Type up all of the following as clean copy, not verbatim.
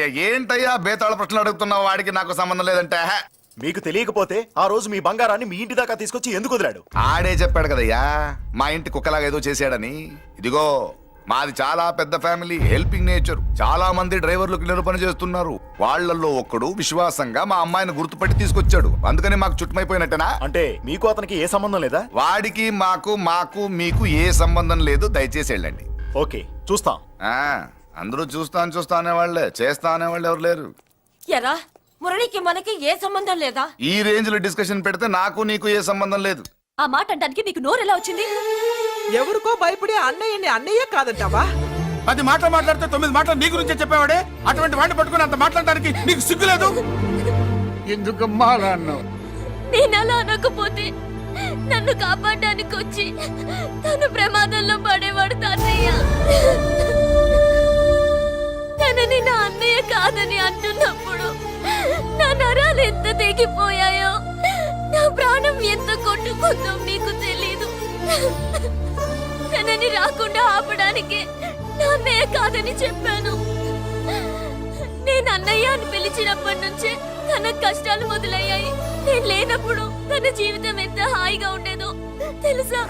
అయ్యయ్య ఏంటయ్యా బేతాళ ప్రశ్నలు అడుగుతున్నావు? వాడికి నాకు సంబంధం లేదంటే మీకు తెలియకపోతే ఆ రోజు మీ బంగారాన్ని మీ ఇంటి దాకా తీసుకొచ్చి ఎందుకు వదిలాడు? ఆడే చెప్పాడు కదయ్యా మా ఇంటి కుక్కలాగా ఏదో చేశాడని. ఇదిగో మాది చాలా పెద్ద ఫ్యామిలీ, హెల్పింగ్ నేచర్. చాలా మంది డ్రైవర్లు క్లీనర్ పని చేస్తున్నారు. వాళ్ళల్లో ఒక్కడు విశ్వాసంగా మా అమ్మాయిని గుర్తుపట్టి తీసుకొచ్చాడు. అందుకని మాకు చుట్టుమైపోయినట్టేనా? అంటే మీకు అతనికి ఏ సంబంధం లేదా? వాడికి మాకు మీకు ఏ సంబంధం లేదు. దయచేసి వెళ్ళండి. ఓకే, చూస్తాం. అందరూ చూస్తా అనేవాళ్లే, చేస్తా అనేవాళ్ళు ఎవరు లేరు. ఎరా మురళికి మనకి ఏ సంబంధం లేదా? ఈ రేంజ్ లో డిస్కషన్ పెడితే నాకు నీకు ఏ సంబంధం లేదు. ఆ మాట అంటానికి నీకు నోరు ఎలా వచ్చింది? ఎవరికో భయపడి అన్నయ్యని అన్నయ్య కాదంటావా? 10 మాటలు మాట్లాడితే 9 మాటలు నీ గురించే చెప్పేవాడే. అటువంటి వాడిని పట్టుకుని అంత మాట్లాడడానికి నీకు సిగ్గులేదు? ఎందుకమ్మా అలా అన్నావు? నేను అలా అనకపోతే నన్ను కాపాడడానికి వచ్చి తను ప్రమాదంలో పడేవాడు తాతయ్య. తనని నా అన్నయ్య కాదని అంటున్నప్పుడు నా నరాలు ఎంత తెగిపోయాయో, నా ప్రాణం ఎంత కొట్టుకుందో నీకు తెలీదు. తనని రాకుండా ఆపడానికి నా అన్నయ్య కాదని చెప్పాను. నేను అన్నయ్య అని పిలిచినప్పటి నుంచే తన కష్టాలు మొదలయ్యాయి. నేను లేనప్పుడు తన జీవితం ఎంత హాయిగా ఉండేదో తెలుసా?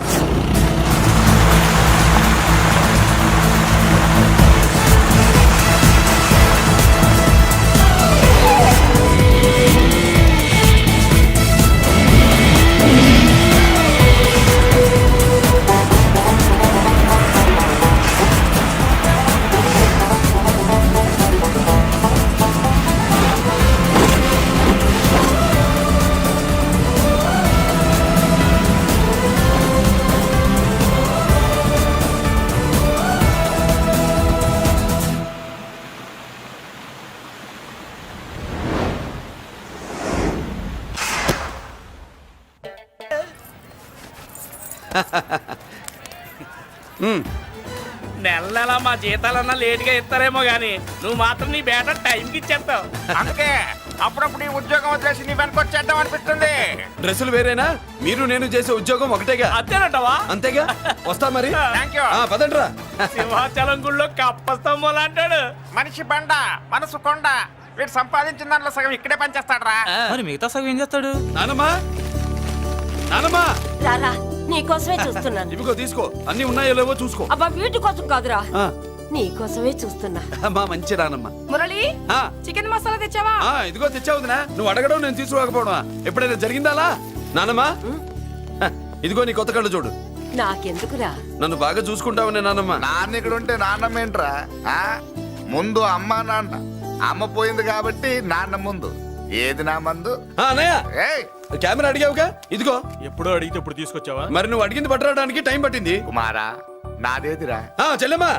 నెల నెల మా జీతాలన్నా లేటుగా ఇస్తారేమో గానీ నువ్వు మాత్రం నీ బేట టైంకి ఇచ్చేస్తావు. అందుకే అప్పుడప్పుడు ఈ ఉద్యోగం వదిలేసి నీ వెనక వచ్చేద్దాం అనిపిస్తుంది. డ్రెస్సులు వేరేనా? మీరు నేను చేసే ఉద్యోగం ఒకటేగా. అంతేనంటావా? అంతేగా. వస్తా మరి. Thank you. పదండ్రా. సింహాచలం గుళ్ళో కప్పస్తంభం అంటాడు. మనిషి బండ, మనసు కొండ. వీడు సంపాదించిన దాంట్లో సగం ఇక్కడే పనిచేస్తాడు రా. మరి మిగతా సగం ఏం చేస్తాడు? నానమ్మా, నానమ్మా, రారా, నీకోసమే చూస్తున్నాను. ఇవిగో తీసుకో. అన్ని ఉన్నాయో లేవో చూసుకో. అబ్బా వీటి కోసం కాదురా, ఆ, నీకోసమే చూస్తున్నా. మా మంచి నానమ్మ. మురళి, ఆ, చికెన్ మసాలా తెచ్చావా? ఇదిగో తెచ్చావుదినా. నువ్వు అడగడం నేను తీసుకోకపోవడమా? ఎప్పుడైనా జరిగిందాలా? నానమ్మా, ఇదిగో నీ కొత్త కళ్ళు చూడు. నాకెందుకురా? నన్ను బాగా చూసుకుంటావనే నానమ్మ. నాన్న ఇక్కడ ఉంటే నాన్నమ్మ ఏంట్రా? ముందు అమ్మ నాన్న. అమ్మ పోయింది కాబట్టి నాన్న ముందు. ఏది నా మందు? అన్నయ్య, ఏయ్ కెమెరా అడిగావుగా, ఇదిగో. ఎప్పుడో అడిగితే ఇప్పుడు తీసుకొచ్చావా? మరి నువ్వు అడిగింది పట్టడానికి టైం పట్టింది. కుమారా, నాదేదిరా? చెల్లెమ్మా,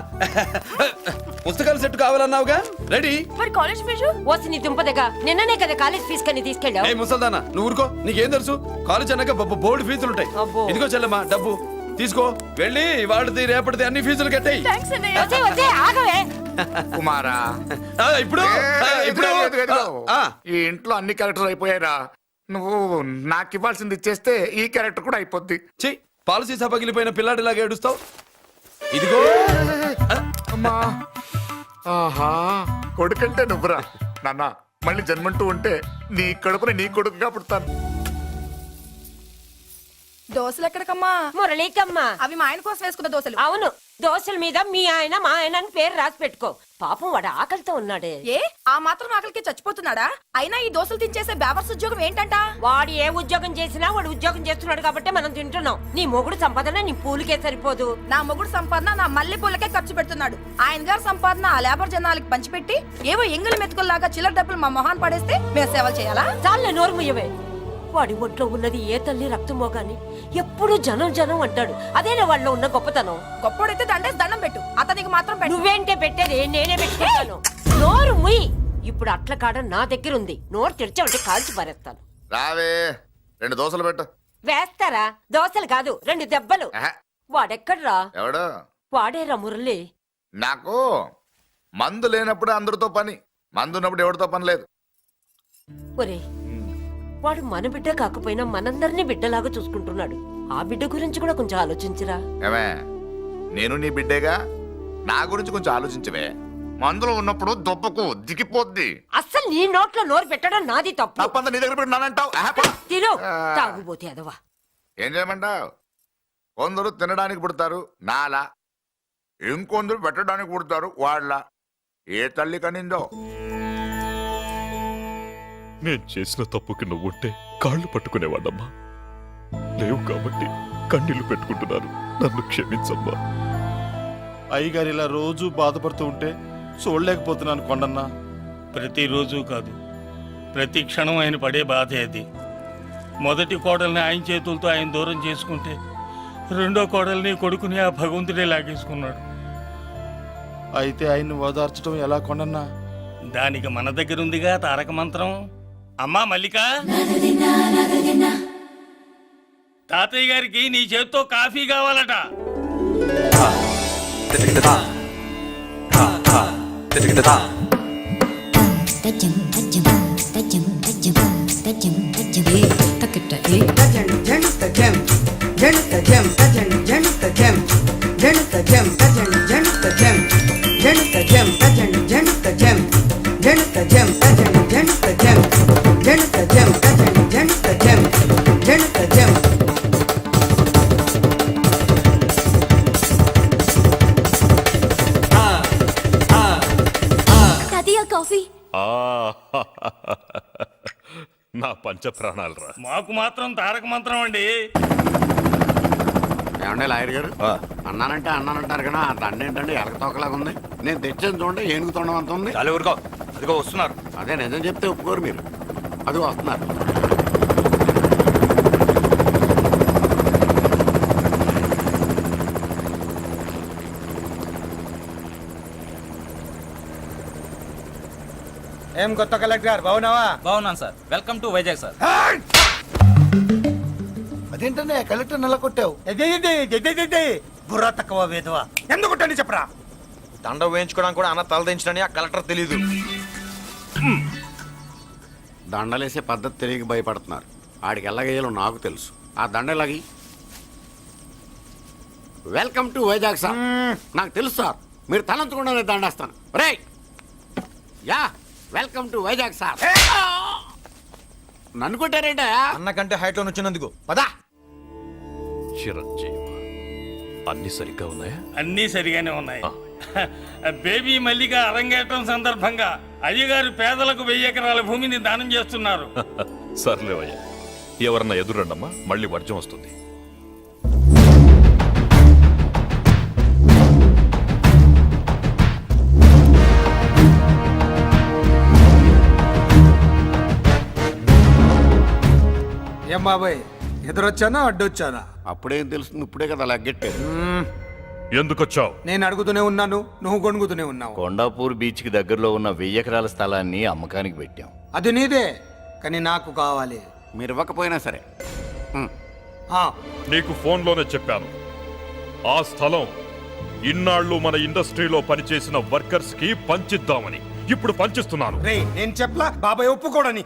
పుస్తకాల సెట్ కావాలన్నావుగా, రెడీ. మరి కాలేజ్ ఫీజు? ఓసి నీ దుంపదగా, నిన్ననే కదా కాలేజ్ ఫీజు కని తీసుకెళ్ళావు. ఏ ముసల్దానా, నువ్వు ఊరుకో. నీకేం తెలుసు? కాలేజ్ అన్నాక బోర్డు ఫీజులు ఉంటాయి. అబ్బో. ఇదిగో చెల్లెమ్మా, డబ్బు తీసుకో. వెళ్ళి వాడిది రేపటిది అన్ని ఫీజులు కట్టాయి. ఆగవే. కుమారా, ఇప్పుడు ఇప్పుడు ఈ ఇంట్లో అన్ని క్యారెక్టర్ అయిపోయారా? నువ్వు నాకు ఇవ్వాల్సింది ఇచ్చేస్తే ఈ క్యారెక్టర్ కూడా అయిపోద్ది. చెయ్యి. పాలసీ సభ పగిలిపోయిన పిల్లాడిలాగా ఏడుస్తావు. ఇదిగో. అమ్మా, ఆహా, కొడుకంటే నువ్వురా నాన్న. మళ్ళీ జన్మంటూ ఉంటే నీ కడుపున నీ కొడుకుగా పుడతాను. దోశలు ఎక్కడికమ్మా? మురళీకమ్మా. అవి మా ఆయన కోసం వేసుకున్న దోశలు. అవును, దోశల మీద మీ ఆయన మా ఆయన అని పేరు రాసి పెట్టుకో. పాపం వాడు ఆకలితో ఉన్నాడే. ఏ ఆ మాత్రం ఆకలికి చచ్చిపోతున్నాడా? అయినా ఈ దోశలు తినేసే బేవర్స్ ఉద్యోగం ఏంటంట? వాడు ఏ ఉద్యోగం చేసినా వాడు ఉద్యోగం చేస్తున్నాడు కాబట్టి మనం తింటున్నాం. నీ మొగుడు సంపాదన నీ పూలకే సరిపోదు. నా మొగుడు సంపాదన నా మల్లె పూలకే ఖర్చు పెడుతున్నాడు. ఆయన గారి సంపాదన ఆ లేబర్ జనాలకి పంచిపెట్టి ఏవో ఎంగిలి మెతుకుల్లాగా చిల్లర డబ్బులు మా మొహాన్ పడేస్తే మేము సేవలు చేయాలా? చాలే నోరు ముయ్యవే. వాడి ఒంట్లో ఉన్నది ఏ తల్లి రక్తమో గాని ఎప్పుడు జనం జనం అంటాడు. అదేనా వాళ్ళలో ఉన్న గొప్పతనం. గొప్పోడైతే దండేసి దండం పెట్టు, అతనికి మాత్రం పెట్టు. నువ్వేంటే పెట్టేది? నేనే పెట్టుకుంటాను. నోరు ముయ్యి. ఇప్పుడు అట్ల కాడ నా దగ్గర ఉంది. నోరు తెరిచావంటే కాల్చి పారేస్తాను. రావే, 2 దోశలు పెట్టు. వేస్తారా? దోశలు కాదు, 2 దెబ్బలు. వాడెక్కడ్రా? ఎవడు? వాడేరా మురళి. నాకు మందు లేనప్పుడు అందరితో పని, మందు ఉన్నప్పుడు ఎవరితో పని లేదు. ఒరే, వాడు మన బిడ్డ కాకపోయినా మనందరినీ బిడ్డలాగా చూసుకుంటున్నాడు. ఆ బిడ్డ గురించి కూడా కొంచెం ఆలోచించరా. ఏమే, నేను నీ బిడ్డేగా, నా గురించి కొంచెం ఆలోచించవే. మందులో ఉన్నప్పుడు దొబ్బకు దిగిపోద్ది. అస్సలు నీ నోట్లో నోరు పెట్టడం నాది తప్పు. తప్పంతా నీ దగ్గర పెట్టినానంటావు. తిను తాగుబోతే అదవా. ఏం చేయమంటావు? కొందరు తినడానికి పుడతారు నాలా, ఇంకొందరు పెట్టడానికి పుడతారు వాళ్ళ. ఏ తల్లి కనిందో. నేను చేసిన తప్పుకి నువ్వుంటే కాళ్ళు పట్టుకునేవాడమ్మా. లేవు కాబట్టి కన్నీళ్లు పెట్టుకుంటున్నాను. నన్ను క్షమించమ్మా. అయ్యగారు ఇలా రోజు బాధపడుతూ ఉంటే చూడలేకపోతున్నాను కొండన్నా. ప్రతిరోజు కాదు, ప్రతి క్షణం ఆయన పడే బాధే అది. మొదటి కోడల్ని ఆయన చేతులతో ఆయన దూరం చేసుకుంటే రెండో కోడల్ని కొడుకుని ఆ భగవంతుడే లాగేసుకున్నాడు. అయితే ఆయన్ని ఓదార్చడం ఎలా కొండన్నా? దానికి మన దగ్గర ఉందిగా తారక మంత్రం. అమ్మా మల్లిక, తాతయ్య గారికి నీ చేత్తో కాఫీ కావాలట. తాతయ్య కాఫీ. నా పంచ ప్రాణాలరా. మాకు మాత్రం తారక మంత్రం అండి. ఏమండే లాయర్ గారు, అన్నానంటే అన్నానంటారు కదా, ఆ దండ ఏంటంటే ఎలక తోకలాగా ఉంది. నేను తెచ్చేది చూడండి, ఏనుగు తొండం అంత ఉంది. చాలు ఊరుకో, అదిగో వస్తున్నారు. అదే నిజం చెప్తే ఒప్పుకోరు మీరు. అది వస్తున్నారు. ఏం కొత్త కలెక్టర్ బాగున్నావా? బాగున్నాను sir. Welcome to Vizag sir. అదేంటనే కలెక్టర్ నెల కొట్టావు? బుర్రా తక్కువ వేదవా. ఎందుకు కొట్టండి చెప్పరా? దండ వేయించుకోవడానికి కూడా అన్న తలదించడని ఆ కలెక్టర్ తెలీదు. దండలేసే పద్ధతి తెలియక భయపడుతున్నారు. ఆడికి ఎలాగేయాలో నాకు తెలుసు. ఆ దండలాగి వెల్కమ్ టు వైజాగ్ సార్. నాకు తెలుసు సార్, మీరు తలంచకుండా దండేస్తాను. రే యా వెల్కమ్ టు వైజాగ్ సార్. నన్ను కొట్టారేంట? అన్నకంటే హైట్ లో వచ్చినందుకు పదా. చిరంజీవి, అన్ని సరిగ్గా ఉన్నాయా? అన్నీ సరిగానే ఉన్నాయి. బేబీ మల్లిక అరంగేట్రం సందర్భంగా అయ్యగారు పేదలకు 1000 ఎకరాల భూమిని దానం చేస్తున్నారు. సర్లేవయ్యా, ఎవరన్నా ఎదురండమ్మా, మళ్ళీ వర్జం వస్తుంది. ఏం బాబాయ్, ఎదురొచ్చానా అడ్డొచ్చానా? అప్పుడేం తెలుస్తుంది, ఇప్పుడే కదా లగ్గెట్టారు. ఎందుకొచ్చావు? నేను అడుగుతూనే ఉన్నాను, నువ్వు గొణుగుతూనే ఉన్నావు. కొండాపూర్ బీచ్ కి దగ్గరలో ఉన్న 1000 ఎకరాల స్థలాన్ని అమ్మకానికి పెట్టాం. అది నీదే, కానీ నాకు కావాలి. మీరు ఇవ్వకపోయినా సరే. నీకు ఫోన్లోనే చెప్పాను, ఆ స్థలం ఇన్నాళ్ళు మన ఇండస్ట్రీలో పనిచేసిన వర్కర్స్ కి పంచిద్దామని. ఇప్పుడు పంచిస్తున్నాను. రే నేను చెప్పలా బాబాయ్ ఒప్పుకోడని.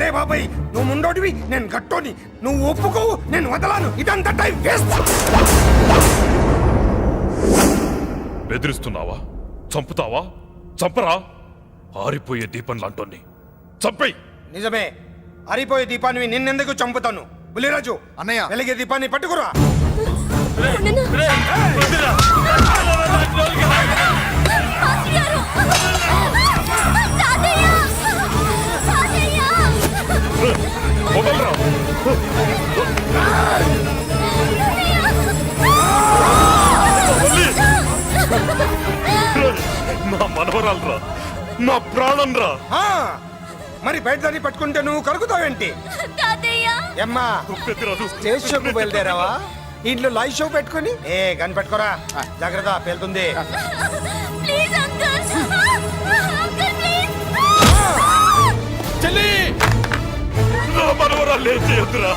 రే బాబాయ్, నువ్వు ముండోడివి, నేను గట్టోని. నువ్వు ఒప్పుకోవు, నేను వదలాను. ఇదంతా టైం వేస్ట్. బెదిరిస్తున్నావా? చంపుతావా? చంపరా? ఆరిపోయే దీపం లాంటోని చంపేయ్. నిజమే, అరిపోయే దీపాన్ని నిన్నెందుకు చంపుతాను? బుల్లిరాజు అన్నయ్య, వెలిగే దీపాన్ని పట్టుకురా. వదలరా. నా మనవరాలరా, నా ప్రాణం రా. మరి బయట దాన్ని పట్టుకుంటే నువ్వు కలుగుతావేంటి? అమ్మా స్టేజ్ షోకు బయలుదేరావా? ఇంట్లో లైవ్ షో పెట్టుకుని గన్ పెట్టుకోరా, జాగ్రత్త పేలుతుంది. చెల్లి, నా మనవరాలు ఏం చేయొద్దురా.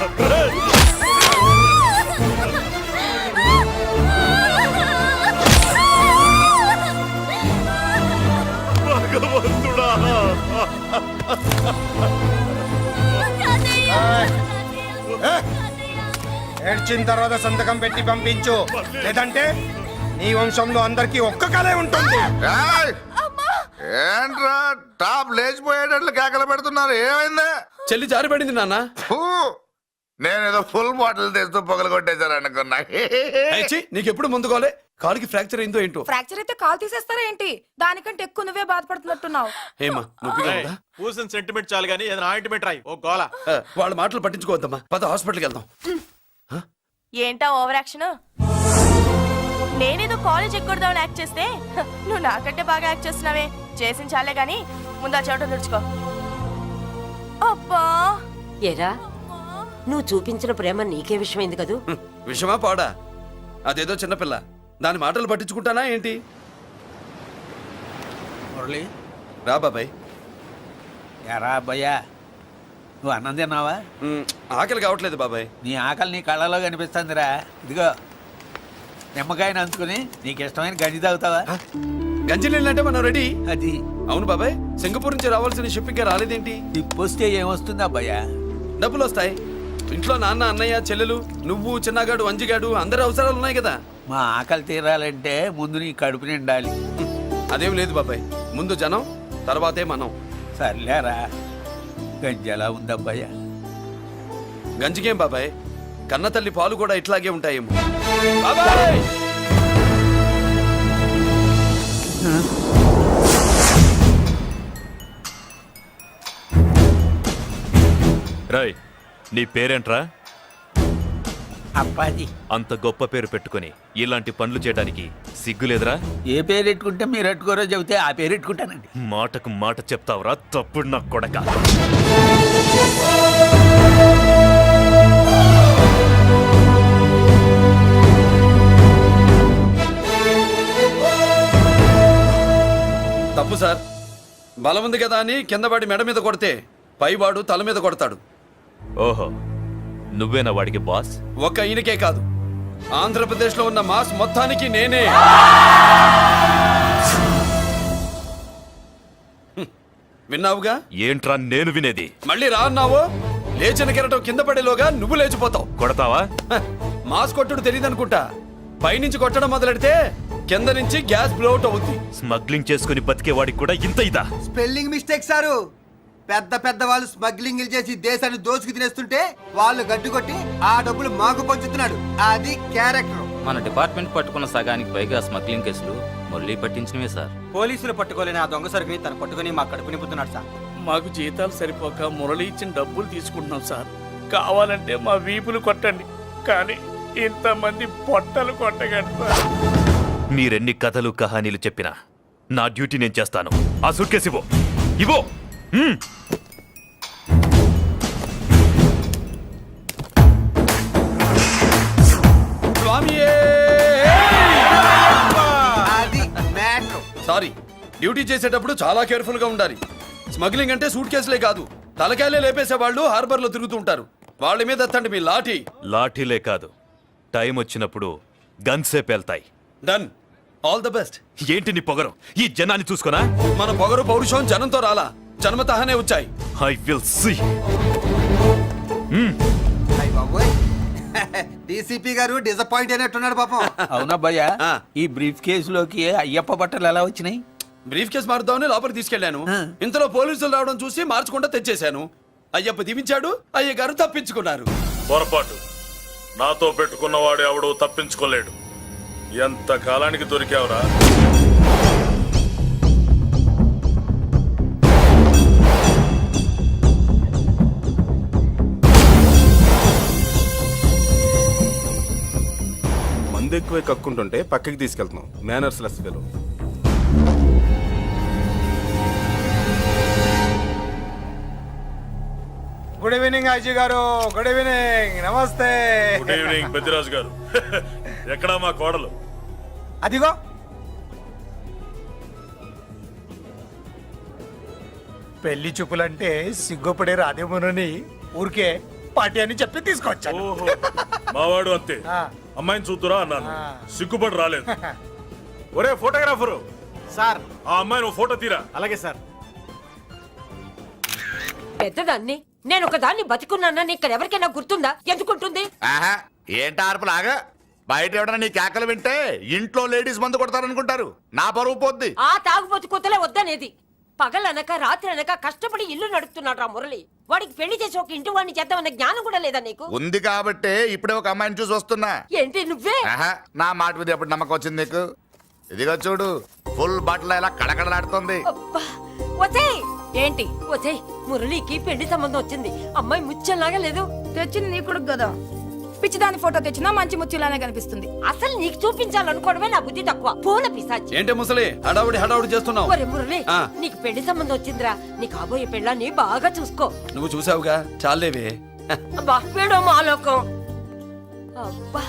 భగవంతుడా, ఏడ్చిన తర్వాత సంతకం పెట్టి పంపించు, లేదంటే నీ వంశంలో అందరికీ ఒక్క కళే ఉంటుంది. ఏయ్! ఏంట్రా టాప్ లేచిపోయేటట్లు కేకలు పెడుతున్నారు, ఏమైంది? చెల్లి జారిపడింది నాన్న. ఫూ! నేనేదో ఫుల్ బాటిల్ తెస్తూ పొగలు కొట్టేశారు అనుకున్నా. నీకెప్పుడు ముందుకోలే కాలుకి ఫ్రాక్చర్ అయిందో ఏంటో. ఫ్రాక్చర్ అయితే కాల్ తీసేస్తారా ఏంటి? దానికంటే ఎక్కువ నువ్వే బాధపడుతున్నట్టున్నావు. ఏమా నొప్పిగా ఉందా? పూసిన సెంటిమెంట్ చాలు గానీ ఏదైనా ఆయింట్మెంట్ రాయి. ఓ గోల. వాళ్ళ మాటలు పట్టించుకోవద్దమ్మా, పద హాస్పిటల్కి వెళ్దాం. ఏంటా ఓవర్ యాక్షన్? నేనేదో కాలేజ్ ఎక్కడదామని యాక్ట్ చేస్తే నువ్వు నాకంటే బాగా యాక్ట్ చేస్తున్నావే. చేసిన చాలే గాని ముందు ఆ చెవిట తుడుచుకో. అబ్బా ఏరా నువ్వు చూపించిన ప్రేమ నీకే విషయమైంది కదూ. విషమా పాడా? అదేదో చిన్నపిల్ల, దాని మాటలు పట్టించుకుంటానా ఏంటి? మురళి రా బాబాయ్. ఎరా అబ్బయ్యా, నువ్వు అన్నం తిన్నావా? ఆకలి కావట్లేదు బాబాయ్. నీ ఆకలి నీ కళ్ళలో కనిపిస్తుందిరా. ఇదిగో నిమ్మకాయని అంచుకుని నీకు ఇష్టమైన గంజి తాగుతావా? గంజి నీళ్ళంటే మనం రెడీ. అది అవును బాబాయ్, సింగపూర్ నుంచి రావాల్సిన షిప్పింగ్ రాలేదేంటి? తిప్పొస్తే ఏమొస్తుంది అబ్బయ్యా? డబ్బులు వస్తాయి. ఇంట్లో నాన్న, అన్నయ్య, చెల్లెలు, నువ్వు, చిన్నగాడు, అంజిగాడు అందరి అవసరాలు ఉన్నాయి కదా. మా ఆకలి తీరాలంటే ముందు నీ కడుపు నిండాలి. అదేం లేదు బాబాయ్, ముందు జనం తర్వాతే మనం. సర్లేరా, గంజి ఎలా ఉందబ్బయ్యా? గంజికేం బాబాయ్, కన్న తల్లి పాలు కూడా ఇట్లాగే ఉంటాయేమో. బాబాయ్ రాయ్, నీ పేరేంట్రా? అప్పాజీ. అంత గొప్ప పేరు పెట్టుకొని ఇలాంటి పనులు చేయడానికి సిగ్గులేదురా? ఏ పేరు ఎట్టుకుంటే మీరు ఎట్టుకోరో చెబితే ఆ పేరు ఎట్టుకుంటానండి. మాటకు మాట చెప్తావురా తప్పుడు నా కొడక. తప్పు సార్. బలం ఉంది కదా అని కింద వాడి మెడ మీద కొడితే పైవాడు తల మీద కొడతాడు. ఓహో, నువ్వేనా వాడికి బాస్? ఒక్క ఈయనకే కాదు, ఆంధ్రప్రదేశ్ లో ఉన్న మాస్ మొత్తానికి నేనే. విన్నావుగా? ఏంట్రా నేను వినేది? మళ్ళీ రా అన్నావు, లేచిన కెరటం కింద పడేలోగా నువ్వు లేచిపోతావు. కొడతావా? మాస్ కొట్టుడు తెలియదనుకుంటా. పైనుంచి కొట్టడం మొదలెడితే కింద నుంచి గ్యాస్ బ్లౌట్ అవుద్ది. స్మగ్లింగ్ చేసుకుని బతికేవాడికి కూడా ఇంత ఇదా? Spelling mistake sir. పెద్ద పెద్ద వాళ్ళు స్మగ్లింగ్ చేసి దేశాన్ని దోచుకు తినేస్తుంటే వాళ్ళు గడ్డు కొట్టి ఆ డబ్బులు మాకు పంచుతున్నాడు. అది క్యారెక్టర్. మన డిపార్ట్మెంట్ పట్టుకున్న సగానికి పైగా స్మగ్లింగ్ కేసులు మురళి పట్టించినవే సార్. పోలీసులు పట్టుకోలేని ఆ దొంగ సరుకుని తను పట్టుకుని మా కడుపు నింపుతున్నాడు సార్. మాకు జీతాలు సరిపోక మురళి ఇచ్చిన డబ్బులు తీసుకుంటున్నాం సార్. కావాలంటే మా వీపులు కొట్టండి, కానీ ఇంతమంది పొట్టలు కొట్టగండి. మీరెన్ని కథలు కహానీలు చెప్పినా నా డ్యూటీ నేను చేస్తాను. ఆ సూట్ కేసు ఇవ్వు. ఇవ్వు. అది మ్యాటర్. సారీ, డ్యూటీ చేసేటప్పుడు చాలా కేర్ఫుల్ గా ఉండాలి. స్మగ్లింగ్ అంటే సూట్ కేసులే కాదు, తలకాయలే లేపేసే వాళ్ళు హార్బర్ లో తిరుగుతూ ఉంటారు. వాళ్ళ మీద ఎత్తండి మీ లాఠీ. లాఠీలే కాదు, టైం వచ్చినప్పుడు గన్సే పేల్తాయి. డన్. All the best. ఏంటి నీ పొగరు? ఈ జనాన్ని చూసుకోనా? మన పొగరు పౌరుషం జనంతో రాలా, జన్మతహనే వచ్చాయి. I will see. డీసీపీ గారు డిసప్పాయింట్ అయినట్టున్నాడు పాపం. అవునబ్బయ్యా, ఈ బ్రీఫ్ కేసులోకి అయ్యప్ప బట్టలు ఎలా వచ్చినాయి? బ్రీఫ్ కేసు మారుద్దామని లోపలికి తీసుకెళ్లాను. ఇంతలో పోలీసులు రావడం చూసి మార్చకుండా తెచ్చేశాను. అయ్యప్ప దీవించాడు, అయ్య గారు తప్పించుకున్నారు. పొరపాటు. నాతో పెట్టుకున్నవాడు ఎవడు తప్పించుకోలేడు. ఎంత కాలానికి దొరికావురా? మందు ఎక్కువ కక్కుంటుంటే పక్కకి తీసుకెళ్తున్నాం. Manners less fellow. Good evening Ajay garu. Good evening. నమస్తే. Good evening Peddiraju garu. ఎక్కడా మా కోడలు? అదిగో పెళ్లి చూపులంటే సిగ్గుపడే రాధేమునని ఊరికే పార్టీ అని చెప్పి తీసుకొచ్చాను. ఓహో, మావాడు అంతే. అమ్మాయిని చూద్దురా అన్నాను, సిగ్గుపడి రాలేదు. ఒరే ఫోటోగ్రాఫరు సార్, ఆ అమ్మాయిని ఓ ఫోటో తీరా. అలాగే సార్. పెద్దదాన్ని నేను ఒక దాన్ని బతికున్నానని ఇక్కడ ఎవరికైనా గుర్తుందా? ఎందుకుంటుంది? ఏంట ఆర్పులాగా? బయట ఎవడన్నా నీ కేకలు వింటే ఇంట్లో లేడీస్ మందు కొడతారనుకుంటారు. నా పరువు పోద్ది. ఆ తాగుబోతు కొత్తలే వద్దనేది. పగలనక రాత్రి అనక కష్టపడి ఇల్లు నడుపుతున్నాడు రా మురళి. వాడికి పెళ్లి చేసి ఒక ఇంటి వాడిని చేద్దామన్న జ్ఞానం కూడా లేదా నీకు? ఉంది కాబట్టే ఇప్పుడే ఒక అమ్మాయిని చూసి వస్తున్నా. ఏంటి నువ్వే? ఆహా, నా మాట మీద ఎప్పుడు నమ్మకం వచ్చింది నీకు? ఇదిగో చూడు, ఫుల్ బట్టలు ఇలా కడకడలాడుతుంది. అబ్బా, వసేయ్. ఏంటి వసేయ్, మురళికి పెళ్లి సంబంధం వచ్చింది. అమ్మాయి ముచ్చల్లాగా లేదు. తెచ్చింది నీ కొడుకు కదా, పిచ్చిదాని ఫోటో తెచ్చినా మంచి ముచ్చిలానే కనిపిస్తుంది. అసలు నీకు చూపించాలనుకోవడమే నా బుద్ధి తక్కువ. పూల పిశాచి. ఏంటి ముసలి హడావుడి చేస్తున్నావు? ఒరే మురళి, నీకు పెళ్లి సంబంధం వచ్చిందిరా. నీ కాబోయే పెళ్ళాన్ని బాగా చూసుకో. నువ్వు చూసావుగా, చాలేవే. అబ్బా, వీడో మాలోకం. అబ్బా,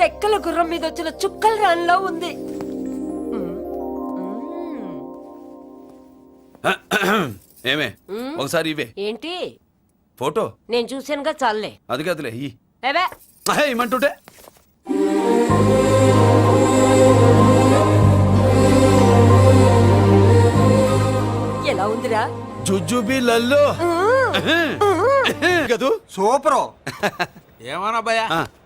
రెక్కల గుర్రం మీద వచ్చిన చుక్కల రాన్లో ఉంది. ఏమే ఒకసారి ఇవే ఏంటి? ఫోటో నేను చూసానుగా, చాలే. అది కదులే ఏవే ఇమ్మంటుంటే. ఎలా ఉందిరా? జుజుబి లల్లో కదూ. సూపరు. ఏమన్నా భయ,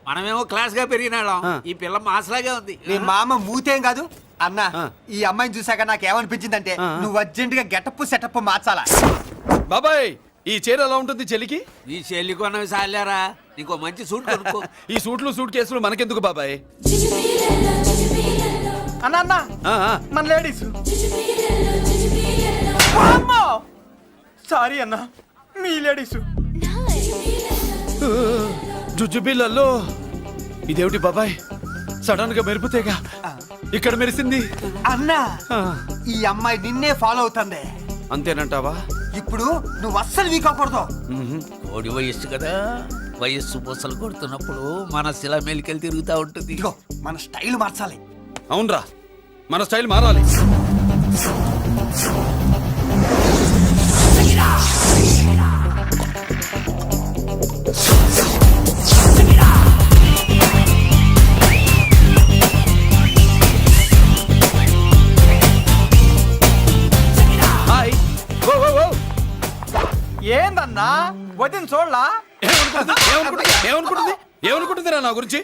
మనమేమో క్లాస్ గా పెరిగినాళ్ళం. ఈ పిల్ల మాసలాగే ఉంది. నీ మామ మూతేం కాదు అన్నా. ఈ అమ్మాయిని చూసాక నాకేమనిపించిందంటే నువ్వు అర్జెంట్ గా గెటప్ సెటప్ మార్చాలా. బాబాయ్, ఈ చీర ఎలా ఉంటుంది చెల్లికి? ఈ చెల్లి కొన్నవి సాలేరా, నీకో మంచి సూట్ కొనుక్కో. ఈ సూట్ కేసులు మనకెందుకు బాబాయ్? అన్న మన లేడీస్. సారీ అన్న, మీ లేడీస్. జుజుబిళ్ళల్లో ఇదేమిటి బాబాయ్, సడన్ గా మెరుపుతేగా ఇక్కడ మెరిసింది. అన్నా, ఈ అమ్మాయి నిన్నే ఫాలో అవుతుంది. అంతేనంటావా? ఇప్పుడు నువ్వు అస్సలు వీక్ అవ్వకూడదు. కోడి వయస్సు కదా, వయస్సు పూసలు కొడుతున్నప్పుడు మన శిల మెలికలు తిరుగుతూ ఉంటుంది. ఇదిగో మన స్టైల్ మార్చాలి. అవునరా, మన స్టైల్ మారాలి. హాయ్. ఓ ఓ ఓ, ఏందన్నా వదిన చూడలా? ఏమనుకుంటుందిరా నా గురించి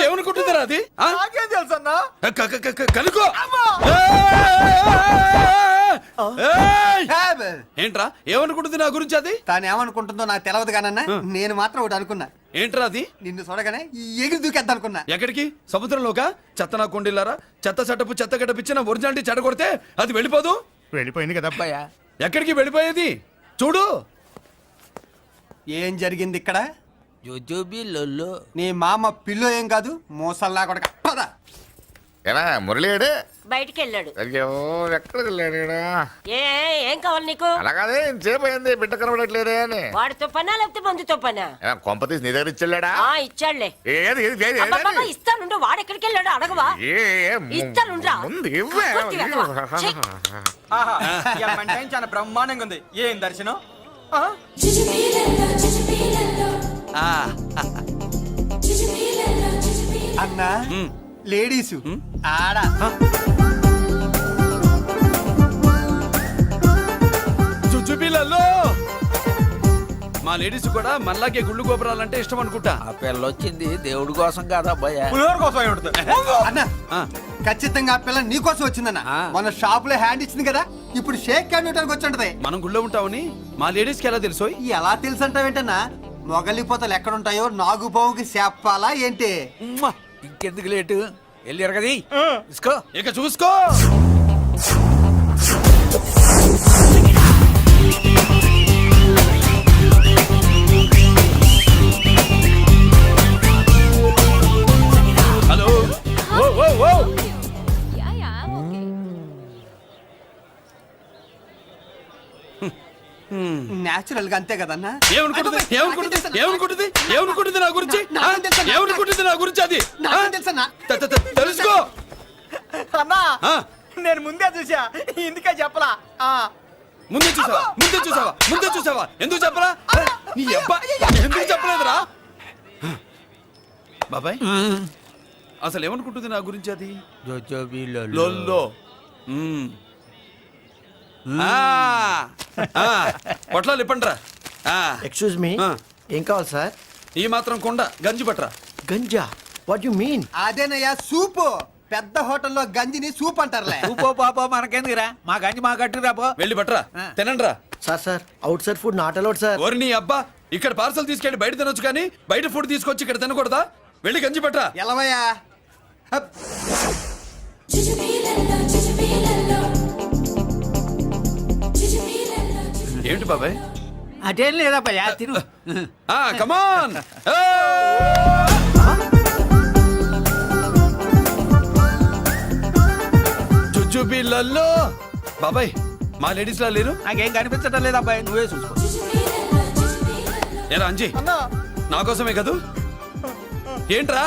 ఏమనుకుంటుందిరా అది? నాకేం తెలుసు అన్నా. కనుకో. ఏంట్రా ఏమనుకుంటుంది నా గురించి అది? తాను ఏమనుకుంటుందో నాకు తెలియదు కానన్నా, నేను మాత్రం ఒకటి అనుకున్నా. ఏంట్రా అది? నిన్ను చూడగానే ఎగిరి దూకేద్దాం అనుకున్నా. ఎక్కడికి? సముద్రంలోకా? చెత్త నా కొండిల్లారా, చెత్త సెటప్ చెత్త గడపిచ్చి నా ఒరిజినాలిటీ చెడగొడితే అది వెళ్ళిపోదు. వెళ్ళిపోయింది కదా అబ్బాయా. ఎక్కడికి వెళ్ళిపోయేది? చూడు ఏం జరిగింది ఇక్కడ. జుజుబిళ్ళల్లో నీ మామ పిల్లో ఏం కాదు, మోసల్లా కొడక. పద. ఏనా మురళీడు బయటికి వెళ్ళాడు. అయ్యో, ఎక్కడికి వెళ్ళాడు? ఏం కావాలి నీకు? అలాగే ఇంతసేపు అయింది, బిడ్డ కనబడట్లేదే అని. వాడితో పనా లేకపోతే మందుతో పనా? కొంపతీసి నీ దగ్గర ఇచ్చాడా? ఇచ్చాడులే. ఏది ఏది, ఏది, ఏది? అబ్బబ్బబ్బ, ఇస్తానుండు. వాడు ఎక్కడికి వెళ్ళాడు అడగవా? ఇస్తానుండ్రా. ముందు ఇవ్వే. కొద్ది వెధవ. ఛీ. చాలా బ్రహ్మాండంగా ఉంది. ఏం దర్శనం. అన్నా, లేడీసు ఆడ. జుజుబిళ్ళల్లో మా లేడీస్ కూడా మనలాగే గుళ్ళు గోపురాలంటే ఇష్టం అనుకుంటా. ఆ పిల్ల వచ్చింది దేవుడి కోసం కాదా భయ, పులిహోర కోసం. అన్నా, ఖచ్చితంగా ఆ పిల్ల నీ కోసం వచ్చిందన్న. మన షాప్ లో హ్యాండ్ ఇచ్చింది కదా, ఇప్పుడు షేక్ హ్యాండ్ ఇవ్వడానికి వచ్చి ఉంటది. మనం గుళ్ళో ఉంటామని మా లేడీస్ కి ఎలా తెలుసు? ఎలా తెలుసు అంటావేంటన్నా? మొగలిపోతలు ఎక్కడుంటాయో నాగుబావుకి చెప్పాలా ఏంటి? ఇంకెందుకు లేటు, వెళ్ళారు కదా తీసుకో. ఇక చూసుకో. హలో. ఓ ఓ ఓ, నేచురల్ గా అంతే కదన్నా. ఏమనుకుంటుంది నా గురించి? ఏమనుకుంటుంది నా గురించి అది? తెలుసన్నా. తెలుసుకో అన్నా, నేను ముందే చూసా, ఇందుకే చెప్పలా. ముందే చూసావా? ఎందుకు చెప్పరా? నీ అబ్బా, ఎందుకు చెప్పలేదురా? బాబాయ్, అసలు ఏమనుకుంటుంది నా గురించి అది? లొల్లో. పొట్లాలు ఇప్పండిరా. ఎక్స్క్యూజ్ మీ, ఏం కావాలి సార్? ఈ మాత్రం కొండ గంజి పట్టరా. Ganja what you mean? అదేనయ్యా సూపు. పెద్ద హోటల్లో గంజిని సూప్ అంటారులే. పో పాపో మనకెందుకురా మా గంజి మా కట్టు రాపో. వెళ్ళి పట్రా, తినండి రా. Sir out side food not allowed sir. ఓరి నీ అబ్బా, ఇక్కడ పార్సల్ తీసుకెళ్ళి బయట తినొచ్చు కానీ బయట ఫుడ్ తీసుకొచ్చి ఇక్కడ తినకూడదా? వెళ్ళి గంజి పట్రా. ఎలవయ్యా. హప్. ఏమిటి బాబాయ్? అదేం లేదప్పయ్యా తిను. కమాన్. జుజుబిళ్ళల్లో బాబాయ్ మా లేడీస్ లా లేరు. నాకేం కనిపించడం లేదబ్బాయి, నువ్వే చూసుకో. ఏరా అంజీ, నా కోసమే కదూ? ఏంట్రా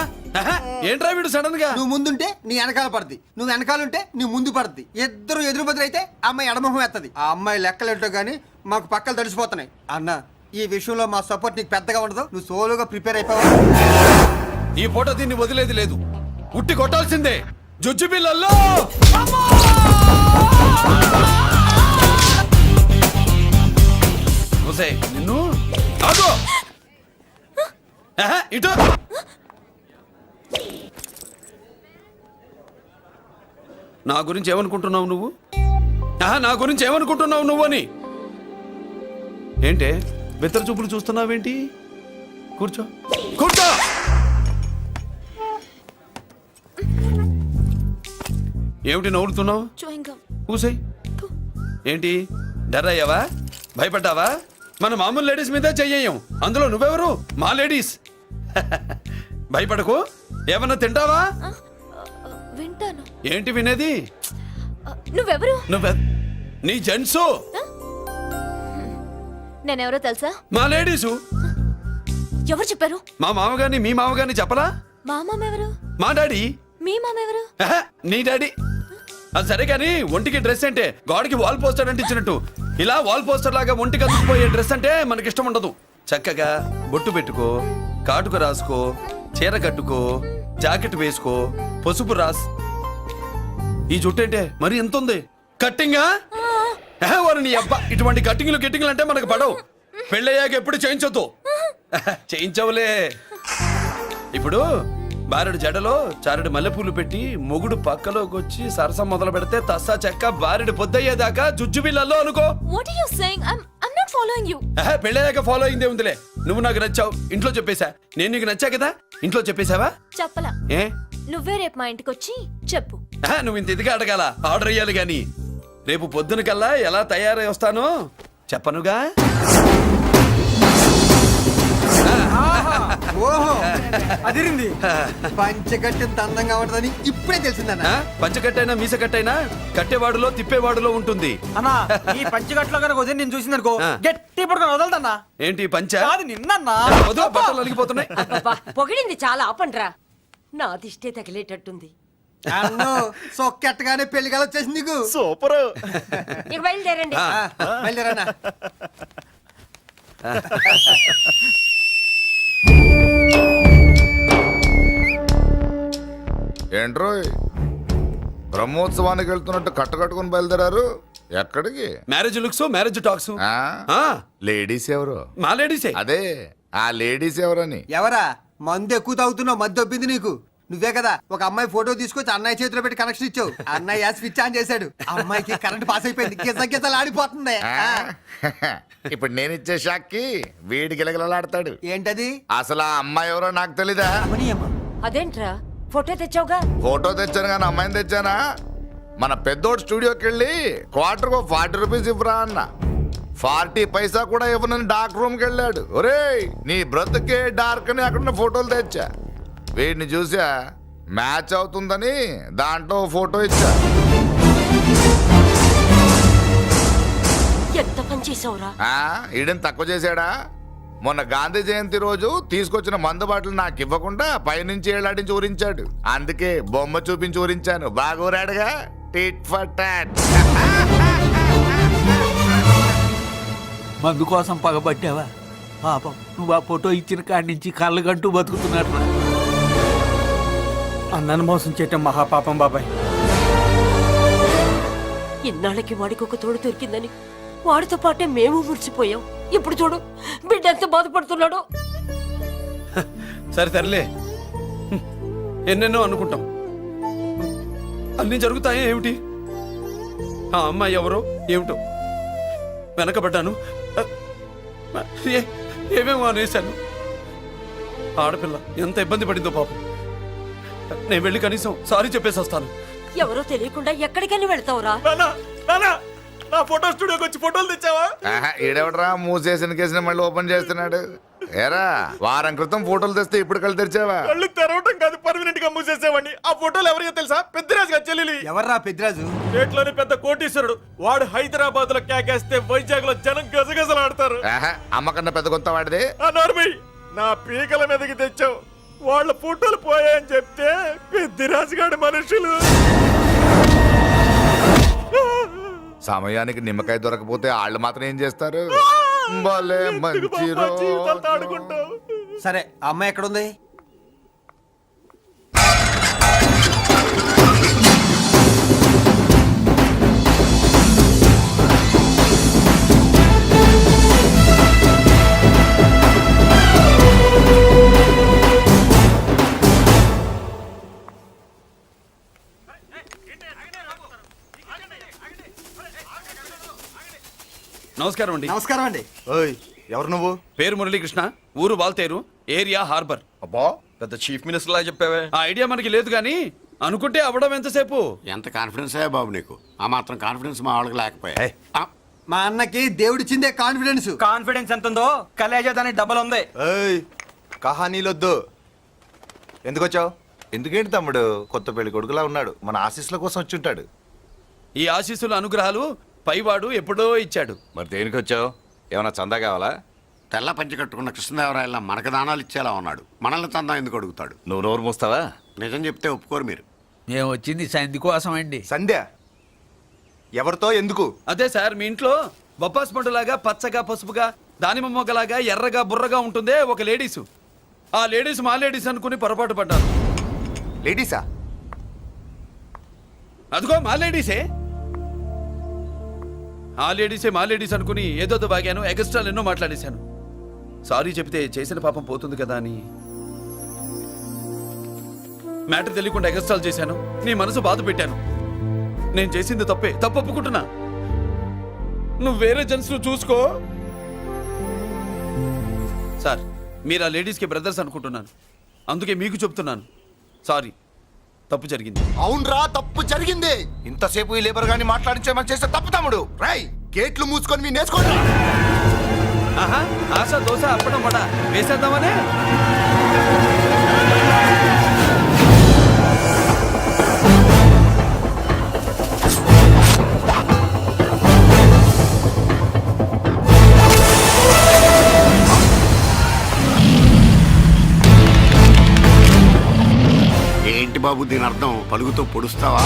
ఏంట్రా వీడు సడన్ గా? నువ్వు ముందుంటే నీ వెనకాల పడుద్ది, నువ్వు వెనకాలంటే నీ ముందు పడుద్ది. ఇద్దరు ఎదురు బదులు అయితే అమ్మాయి ఎడమొహం ఎత్తది. ఆ అమ్మాయి లెక్కలేంటో గానీ మాకు పక్కలు తడిసిపోతున్నాయి. అన్న ఈ విషయంలో మా సపోర్ట్ నీకు పెద్దగా ఉండదు. నువ్వు సోలోగా ప్రిపేర్ అయిపోవా. ఈ పూట దీన్ని వదిలేది లేదు, ఉట్టి కొట్టాల్సిందే. జుజుబిళ్ళల్లో నిన్ను ఆగు. ఇటు నా గురించి ఏమనుకుంటున్నావు నువ్వు? నా గురించి ఏమనుకుంటున్నావు నువ్వు అని. ఏంటే బెత్తర చూపులు చూస్తున్నావేంటి? కూర్చో కూర్చో. ఏమిటి నవ్వుతున్నావు? కూసేయ్. ఏంటి డర్ అయ్యావా? భయపడ్డావా? మన మామూలు లేడీస్ మీద చెయ్యం, అందులో నువ్వెవరు? మా లేడీస్. భయపడకు. ఏమన్నా తింటావా? వింటాను. ఏంటి వినేది? నువ్వెవరు? నీ జెంట్సు. నేనెవరో తెలుసా? మా లేడీసు. ఎవరు చెప్పారు? మా మామగారిని మీ మామగారిని చెప్పలా? మా మామ ఎవరు? మా డాడీ. మీ మామ ఎవరు? నీ డాడీ. అది సరే కానీ ఒంటికి డ్రెస్ అంటే గోడకి వాల్ పోస్టర్ అంటే ఇచ్చినట్టు ఇలా వాల్ పోస్టర్ లాగా ఒంటికి అతుక్కుపోయే డ్రెస్ అంటే మనకి ఇష్టం ఉండదు. చక్కగా బొట్టు పెట్టుకో, కాటుక రాసుకో, చీర కట్టుకో, జాకెట్ వేసుకో, పసుపు రాస్. ఈ జుట్టు అంటే మరి ఎంత ఉంది? కట్టింగా? వారు నీ అబ్బా, ఇటువంటి కట్టింగ్లు గిట్టింగ్లు అంటే మనకు పడవు. పెళ్ళయ్యాక ఎప్పుడు చేయించొద్దు. చేయించవులే. ఇప్పుడు బారెడు జడలో చారెడు మల్లెపూలు పెట్టి మొగుడు పక్కలోకి వచ్చి సరసం మొదలు పెడితే తస్సా చెక్క బారెడు పొద్దయ్యేదాకా జుజ్జుబిళ్ళల్లో అనుకో. What are you saying? I'm not following you. పెళ్ళయ్యాక ఫాలో అయిందే ఉందిలే. నువ్వు నాకు నచ్చావు, ఇంట్లో చెప్పేశా. నేను నీకు నచ్చా కదా, ఇంట్లో చెప్పేశావా? చెప్పలా. ఏ నువ్వే రేపు మా ఇంటికి వచ్చి చెప్పు. నువ్వు ఇంత ఇదిగా అడగాల, ఆర్డర్ అయ్యాలి గాని. రేపు పొద్దున కల్లా ఎలా తయారై వస్తానో చెప్పనుగా. ఓహో అదిరింది. పంచగట్టి అందంగా ఉంటుందని ఇప్పుడే తెలిసిందన్న. పంచకట్టైనా మీసకట్టైనా కట్టేవాడులో తిప్పేవాడులో ఉంటుంది. అన్నా ఈ పంచగట్లో కనుక వదిలి నేను చూసిందనుకో గట్టి పడుకొని వదలదన్నా. ఏంటి పంచ? కాదు నిన్నన్నా. బట్టలు అలిగిపోతున్నాయి. పొగిడింది చాలా ఆపండ్రా, నా దిష్టే తగిలేటట్టుంది. అన్ను సొక్కెట్టగానే పెళ్లి కాల వచ్చేసింది నీకు. సూపర్. ఇక బయలుదేరండి. బయలుదేరన్నా. ఏంట్రోయ్ బ్రహ్మోత్సవానికి వెళ్తున్నట్టు కట్టుకట్టుకుని బయలుదేరారు? ఎక్కడికి? Marriage looks, marriage talks. Ladies ఎవరు? మా లేడీసే. అదే ఆ లేడీస్ ఎవరని. ఎవరా? మందు ఎక్కువ తాగుతున్నావు, మధ్య దొబ్బింది నీకు. నువ్వే కదా ఒక అమ్మాయి ఫోటో తీసుకొచ్చి అన్నయ్య చేతిలో పెట్టి కనెక్షన్ ఇచ్చావు. అన్నయ్య స్విచ్ ఆన్ చేశాడు, అమ్మాయికి కరెంట్ పాస్ అయిపోయింది. గిజలు ఆడిపోతుంది. ఇప్పుడు నేను ఇచ్చే షాక్కి వీడి గిలగిలలాడతాడు. ఏంటది? అసలు ఆ అమ్మాయి ఎవరో నాకు తెలీదా? అదేంట్రా ఫోటో తెచ్చావుగా? ఫోటో తెచ్చాను కానీ అమ్మాయిని తెచ్చానా? మన పెద్దోడు స్టూడియోకి వెళ్ళి క్వార్టర్కు 40 రూపీస్ ఇవ్వరా అన్న. 40 పైసా కూడా ఇవ్వనని డార్క్ రూమ్కి వెళ్ళాడు. ఒరేయ్ నీ బ్రతుకే డార్క్ అని అక్కడ ఫోటోలు తెచ్చా. వీడిని చూసా మ్యాచ్ అవుతుందని దాంట్లో ఫోటో ఇచ్చా. ఎంత పని చేసావురా? ఈడని తక్కువ చేశాడా? మొన్న గాంధీ జయంతి రోజు తీసుకొచ్చిన మందు బాటలు నాకు ఇవ్వకుండా పైనుంచి ఏలాడించి ఊరించాడు. అందుకే బొమ్మ చూపించి ఊరించాను. బాగా ఊరాడుగా. Tit for tat. మందు కోసం పగబట్టావా? పాపం నువ్వు ఆ ఫోటో ఇచ్చిన కాడి నుంచి కళ్ళు గంటూ బతుకుతున్నట్టు. అన్నను మోసం చేయటం మహాపాపం బాబాయ్. ఇన్నాళ్ళకి వాడికి ఒక తోడు దొరికిందని వాడితో పాటే మేము మురిసిపోయాం. ఇప్పుడు చూడు బిడ్డ ఎంత బాధపడుతున్నాడు. సరే తరలే, ఎన్నెన్నో అనుకుంటాం. అన్నీ జరుగుతాయా ఏమిటి? ఆ అమ్మాయి ఎవరో ఏమిటో వెనకబడ్డాను, ఏమేమో అనేశాను. ఆడపిల్ల ఎంత ఇబ్బంది పడిందో పాపం. నేను వెళ్ళి కనీసం సారీ చెప్పేసి వస్తాను. ఎవరో తెలియకుండా ఎక్కడికని వెళ్తావురా? నా ఫోటో స్టూడియోకి వచ్చి ఫోటోలు తెచ్చావా? ఈడెవడరా మూసేసిన కేసుని మళ్ళీ ఓపెన్ చేస్తున్నాడు? ఏరా వారం క్రితం ఫోటోలు తెస్తే ఇప్పుడు కళ్ళు తెరిచావా? కళ్ళు తెరవటం కాదు, పర్మనెంట్ గా మూసేసేవాడిని. ఆ ఫోటోలు ఎవరికో తెలుసా? పెద్దరాజు గారి చెల్లెలి. ఎవర్రా పెద్దిరాజు? స్టేట్లోని పెద్ద కోటీశ్వరుడు. వాడు హైదరాబాద్ లో కేకేస్తే వైజాగ్ లో జనం గజగజలాడతారు. అమ్మకన్నా పెద్ద కొత్త వాడిది. ఆ నార్మల్ నా పీకల మీదకి తెచ్చావు. వాళ్ళ ఫోటోలు పోయాయని చెప్తే పెద్దిరాజు గారి మనుషులు. సమయానికి నిమ్మకాయ దొరకపోతే వాళ్ళు మాత్రం ఏం చేస్తారు? భలే మంచి రోజు. సరే ఆ అమ్మాయి ఎక్కడుంది? నమస్కారం అండి. నమస్కారం అండి. ఓయ్ ఎవరు నువ్వు? పేరు మురళీకృష్ణ, ఊరు వాల్తేరు, ఏరియా హార్బర్. అబ్బా పెద్ద చీఫ్ మినిస్టర్ లా చెప్పావే. ఆ ఐడియా మనకి లేదు కానీ అనుకుంటే అవ్వడం ఎంతసేపు? ఎంత కాన్ఫిడెన్స్ అయ్యా బాబు నీకు? ఆ మాత్రం కాన్ఫిడెన్స్ మా వాళ్ళకి లేకపోయా? మా అన్నకి దేవుడిచ్చిందే కాన్ఫిడెన్స్. కాన్ఫిడెన్స్ ఎంత ఉందో కలేజా దానికి డబల్ ఉంది. ఏయ్ కహానీలొద్దు. ఎందుకు వచ్చావు? ఎందుకేంటి తమ్ముడు కొత్త పెళ్లి కొడుకులా ఉన్నాడు? మన ఆశీస్సుల కోసం వచ్చి ఉంటాడు. ఈ ఆశీస్సుల అనుగ్రహాలు పైవాడు ఎప్పుడో ఇచ్చాడు. మరి దేనికి వచ్చావు? ఏమైనా చందా కావాలా? తెల్ల పంచి కట్టుకున్న కృష్ణదేవరాయల మనకు దానాలు ఇచ్చేలా ఉన్నాడు. మనల్ని తందా ఎందుకు అడుగుతాడు? నువ్వు నోరు మూస్తావా? నిజం చెప్తే ఒప్పుకోరు మీరు. మేము వచ్చింది సంధి కోసం అండి. సంధ్య ఎవరితో ఎందుకు? అదే సార్, మీ ఇంట్లో బొప్పాస్ పండులాగా పచ్చగా పసుపుగా దానిమ్మ మొగ్గలాగా ఎర్రగా బుర్రగా ఉంటుందే ఒక లేడీసు. ఆ లేడీస్ మా లేడీస్ అనుకుని పొరపాటు పడ్డాను. లేడీసా? అదిగో మా లేడీసే. ఆ లేడీసే మా లేడీస్ అనుకుని ఏదోదో బాగాను, ఎగస్ట్రాలు ఎన్నో మాట్లాడేశాను. సారీ చెప్తే చేసిన పాపం పోతుంది కదా అని మ్యాటర్ తెలియకుండా ఎగస్ట్రాలు చేశాను. నీ మనసు బాధ పెట్టాను. నేను చేసింది తప్పే, తప్పు ఒప్పుకుంటున్నా. నువ్వు వేరే జెంట్స్ చూసుకో. సార్, మీరు ఆ లేడీస్కి బ్రదర్స్ అనుకుంటున్నాను, అందుకే మీకు చెప్తున్నాను. సారీ, తప్పు జరిగింది. అవునరా, తప్పు జరిగింది. ఇంతసేపు ఈ లేబర్ గాని మాట్లాడించేమని చేస్తే తప్పు తమ్ముడు. రై గేట్లు మూసుకొని నేర్చుకోండి. ఆహా, ఆశ దోశ అప్పడం వడ వేసేద్దామనే. ఏంటి బాబు దీని అర్థం? పలుగుతో పొడుస్తావా?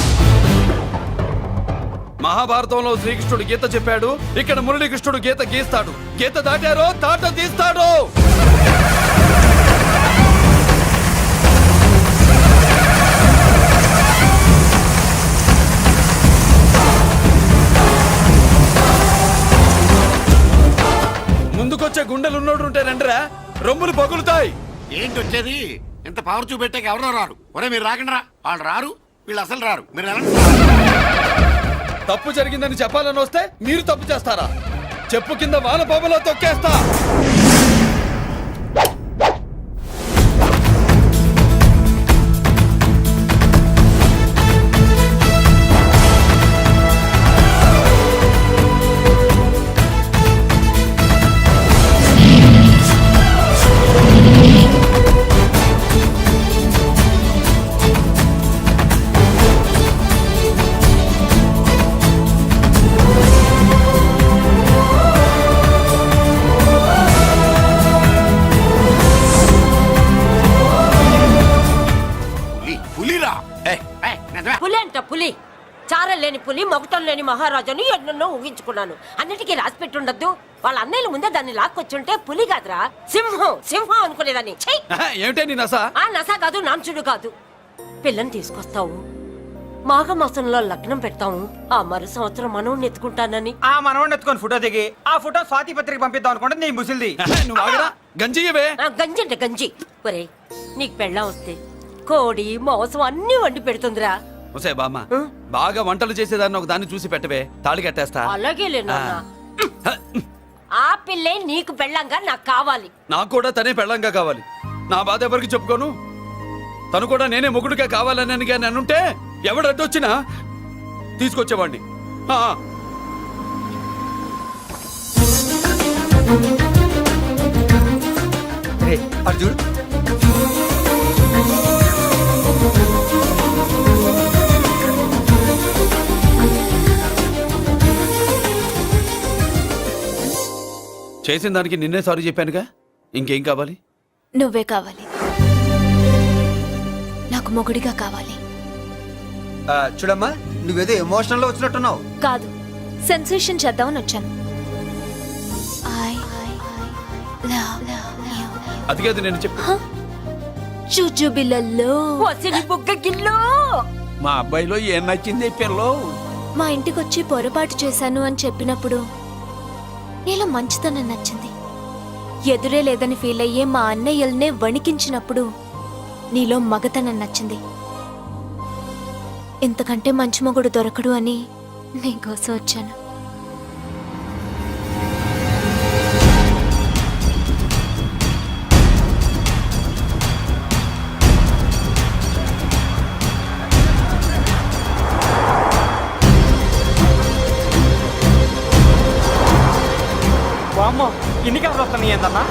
మహాభారతంలో శ్రీకృష్ణుడు గీత చెప్పాడు, ఇక్కడ మురళీకృష్ణుడు గీత గీస్తాడు. గీత దాటారో తాట తీస్తాడు. ముందుకొచ్చే గుండెలున్నోడు ఉంటే రండిరా, రొమ్ములు పగులుతాయి. ఏంటి వచ్చేది? ఇంత పవర్ చూపెట్టాక ఎవరో రారు. ఒరే మీరు రాకండి రా. వాళ్ళు రారు, వీళ్ళు అసలు రారు. మీరు వెళ్ళండి. తప్పు జరిగిందని చెప్పాలని వస్తే మీరు తప్పు చేస్తారా? చెప్పు కింద వాన బాబులో తొక్కేస్తా. పులి అంట పులి. చారం లేని పులి, మొగటం లేని మహారాజుని ఎన్నెన్నో ఊహించుకున్నాను. అన్నిటికీ రాసి పెట్టుండద్దు. వాళ్ళ అన్నయ్యల ముందే దాన్ని లాక్కొచ్చుంటే పులి కాదురా, సింహం. సింహం అనుకునేదాన్ని. ఏమిటే నీ నస? ఆ నస కాదు, నాంచుడు కాదు. పిల్లని తీసుకొస్తావు, మాఘమాసంలో లగ్నం పెడతాము. ఆ మరు సంవత్సరం మనోడిని ఎత్తుకుంటానని ఆ మనోడిని ఎత్తుకొని ఫోటో దిగి ఆ ఫోటో స్వాతి పత్రిక పంపిద్దాం అనుకుంటే నీ ముసిల్ది. నువ్వు ఆగరా, గంజియవే. గంజి అంటే గంజి. ఒరే, నీకు పెళ్ళం వస్తే కోడి మాంసం అన్ని వండి పెడుతుందిరా. ఒసే బామ్మ బాగా వంటలు చేసేదాన్ని ఒక దాన్ని చూసి పెట్టవే, తాళి కట్టేస్తా. అలాగే నాన్న. ఆ పిల్లే నీకు పెళ్ళంగా నాకు కావాలి. నాకు కూడా తనే పెళ్ళంగా కావాలి. నా బాధ ఎవరికి చెప్పుకోను. తను కూడా నేనే మొగుడుగా కావాలని కానీ అనుంటే ఎవడు అడ్డొచ్చినా తీసుకొచ్చేవాడిని. అర్జున్ చేసిన దానికి నిన్నే సారీ చెప్పానుగా, ఇంకేం కావాలి? నువ్వే కావాలి, నాకు మొగుడిగా కావాలి. చూడమ్మా, నువ్వేదో ఎమోషనల్ లో వచ్చినట్టున్నావు. కాదు, సెన్సేషన్ చేద్దామని వచ్చాను. అది కాదు నేను చెప్పు. చుచుబిళ్ళల్లో వసిలి బుగ్గ గిల్లో. మా అబ్బాయిలో ఏం నచ్చింది పిల్లో? మా ఇంటికి వచ్చి పొరపాటు చేశాను అని చెప్పినప్పుడు నీలో మంచితనం నచ్చింది. ఎదురే లేదని ఫీల్ అయ్యే మా అన్నయ్యల్నే వణికించినప్పుడు నీలో మగతనం నచ్చింది. ఇంతకంటే మంచి మొగుడు దొరకడు అని నీకోసం వచ్చాను. అమ్మో, ఇన్ని కలర్ వస్తున్నాయి ఏంటన్నా?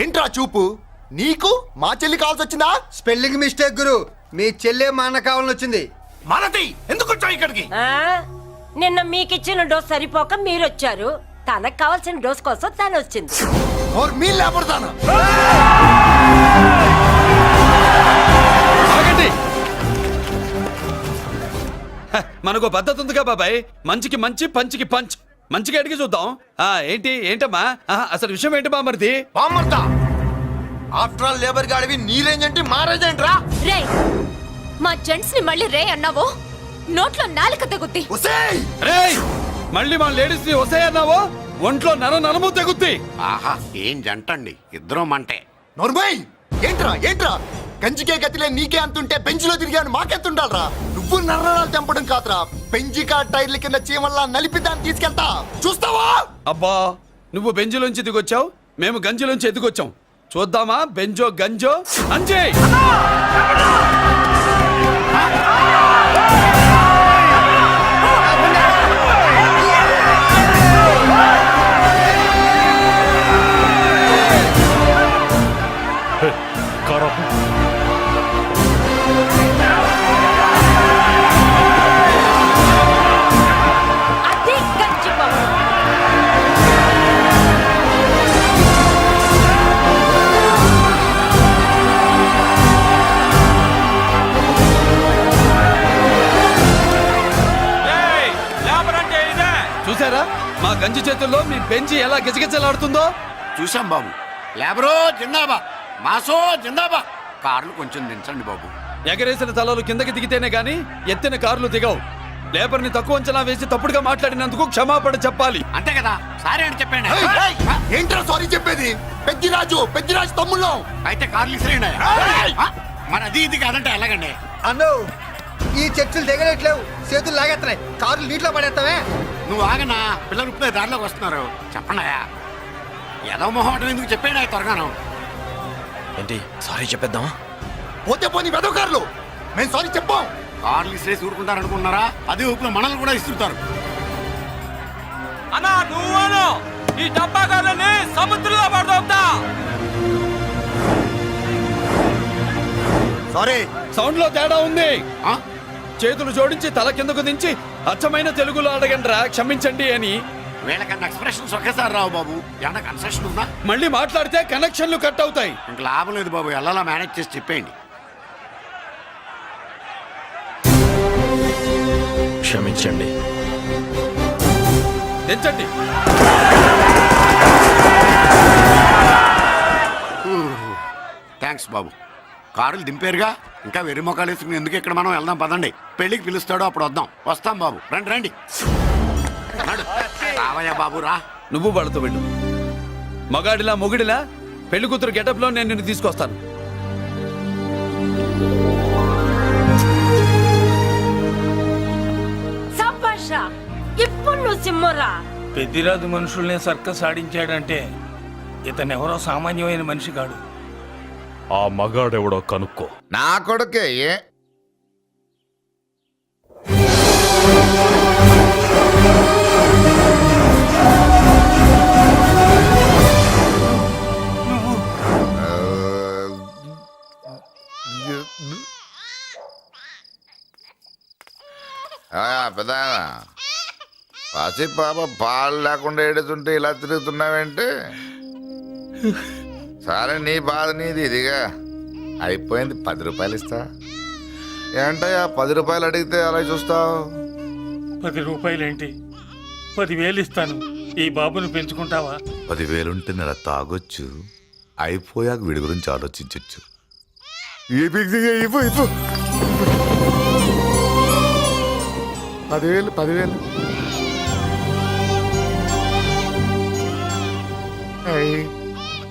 ఏంట్రా చూపు? నీకు మా చెల్లి కావాల్సి వచ్చిందా? స్పెల్లింగ్ మిస్టేక్ గురు. మీ చెల్లె మా అన్న కావాలని వచ్చింది. మనది ఎందుకు వచ్చావు ఇక్కడికి? నిన్న మీకిచ్చిన డోస్ సరిపోక మీరొచ్చారు. తనకు కావాల్సిన డోస్ కోసం తను వచ్చింది. మీ లేపడతాను. మనకు పద్ధతి ఉందిగా బాబాయ్, మంచికి మంచి పంచికి పంచ్. మంచిగా అడిగి చూద్దాం. ఏంటమ్మా అసలు విషయం ఏంటి బామర్ది? బామ్మర్దా, ఆఫ్టర్ ఆల్ లేబర్ గాడివి నీ రేంజ్ అంటే మా రేంజ్ ఏంట్రా? రే, మా జెంట్స్ ని మళ్ళీ రే అన్నావో నోట్లో నాలుక తెగుద్ది. రేయ్, మళ్ళీ మా లేడీస్ ని వస్తాయి అన్నావో ఒంట్లో నరము తెగుద్ది. ఆహా, ఏం జంటండి, ఇద్దరం మంటే. నోర్మై, ఏంట్రా గంజికే గతిలే నీకే అంతుంటే బెంచ్లో తిరిగాను మాకెంతుండాలరా? నువ్వు నర్రాలు తెంపడం కాదురా, పెంజికా టైర్ల కింద చీమల్లా నలిపి దాన్ని తీసుకెళ్తా, చూస్తావా? అబ్బా, నువ్వు బెంజులోంచి దిగొచ్చావు, మేము గంజిలోంచి ఎదిగొచ్చాం. చూద్దామా బెంజో గంజో అంజే. అది గంజి పవర్. చూసారా మా గంజి చేతుల్లో మీ బెంజి ఎలా గిజగిజలాడుతుందో? చూసాం బాబు. లేబరో జిందాబా, మాసో జిందాబా. కార్లు కొంచెం దించండి బాబు. ఎగరేసిన తలలు కిందకి దిగితేనే గాని ఎత్తిన కార్లు దిగవు. లేబర్ ని తక్కువ అంచనా వేసి తప్పుడుగా మాట్లాడినందుకు క్షమాపణ చెప్పాలి. అంతే కదా, సారీ అని చెప్పండి. ఏంట్రా సారీ చెప్పేది? పెద్దిరాజు తమ్ముళ్ళు అయితే కార్లు ఇసిరేయండి. మరి అది ఇది కాదంటే ఎలాగండి? అన్నో, ఈ చర్చలు దిగలేట్లేవు, చేతులు లాగేస్తున్నాయి, కార్లు నీటిలో పడేస్తావే. నువ్వు ఆగనా, పిల్లలు ఇప్పుడే దారిలోకి వస్తున్నారు. చెప్పండి, ఏదో మొహం ఎందుకు చెప్పండి త్వరగాను. ఏంటి సారీ చెప్పేద్దామా? పోతే పోనీ వెదవ కార్లు, మేము సారీ చెప్పాం. కార్లు ఇసిరేసి ఊరుకుంటారనుకున్నారా? అదే ఊపిలో మనల్ని కూడా ఇస్తుంటారు. అన్నా నువ్వు ఈ డబ్బా గాలని సముద్రంలో పడతా. సారీ, సౌండ్ లో తేడా ఉంది. చేతులు జోడించి తల కిందకు దించి అచ్చమైన తెలుగులో అడగండ్రా క్షమించండి అని. వీళ్ళకన్నా ఎక్స్ప్రెషన్స్ ఒకేసారి రావు బాబు. ఏమన్నా కన్సెషన్ ఉందా? మళ్ళీ మాట్లాడితే కనెక్షన్లు కట్ అవుతాయి. ఇంక లాభం లేదు బాబు, ఎలా మేనేజ్ చేసి చెప్పేయండి. క్షమించండి. తెచ్చండి. థ్యాంక్స్ బాబు. కారులు దింపారుగా, ఇంకా వెర్రి మొక్కలు వేసుకుని ఎందుకు ఇక్కడ మనం వెళ్దాం పదండి. పెళ్ళికి పిలుస్తాడో అప్పుడు వద్దాం. వస్తాం బాబు, రండి రండి. నడు. రావయ్యా బాబు రా. నువ్వు వాళ్ళతో వెళ్ళు. మగాడిలా మొగుడిలా పెళ్లి కూతురు గెటప్ లో నేను నిన్ను తీసుకొస్తాను. సంభాష ఇప్పుడు నువ్వు సింహరా. పెద్దిరాజు మనుషుల్ని సర్కస్ ఆడించాడంటే ఇతనెవరో సామాన్యమైన మనిషి కాడు. ఆ మగాడెవడో కనుక్కో. నా కొడుకే ఏ పెద్ద పసి పాప పాలు లేకుండా ఏడుతుంటే ఇలా తిరుగుతున్నావేంటి? సరే నీ బాధ నీది, ఇదిగా అయిపోయింది. 10 రూపాయలు ఇస్తా. ఏంటయ్యా 10 రూపాయలు అడిగితే అలా చూస్తావు? 10 రూపాయలేంటి, 10,000 ఇస్తాను. ఈ బాబును పెంచుకుంటావా? 10,000 ఉంటే నెల తాగొచ్చు, అయిపోయాక వీడి గురించి ఆలోచించవచ్చు. 10,000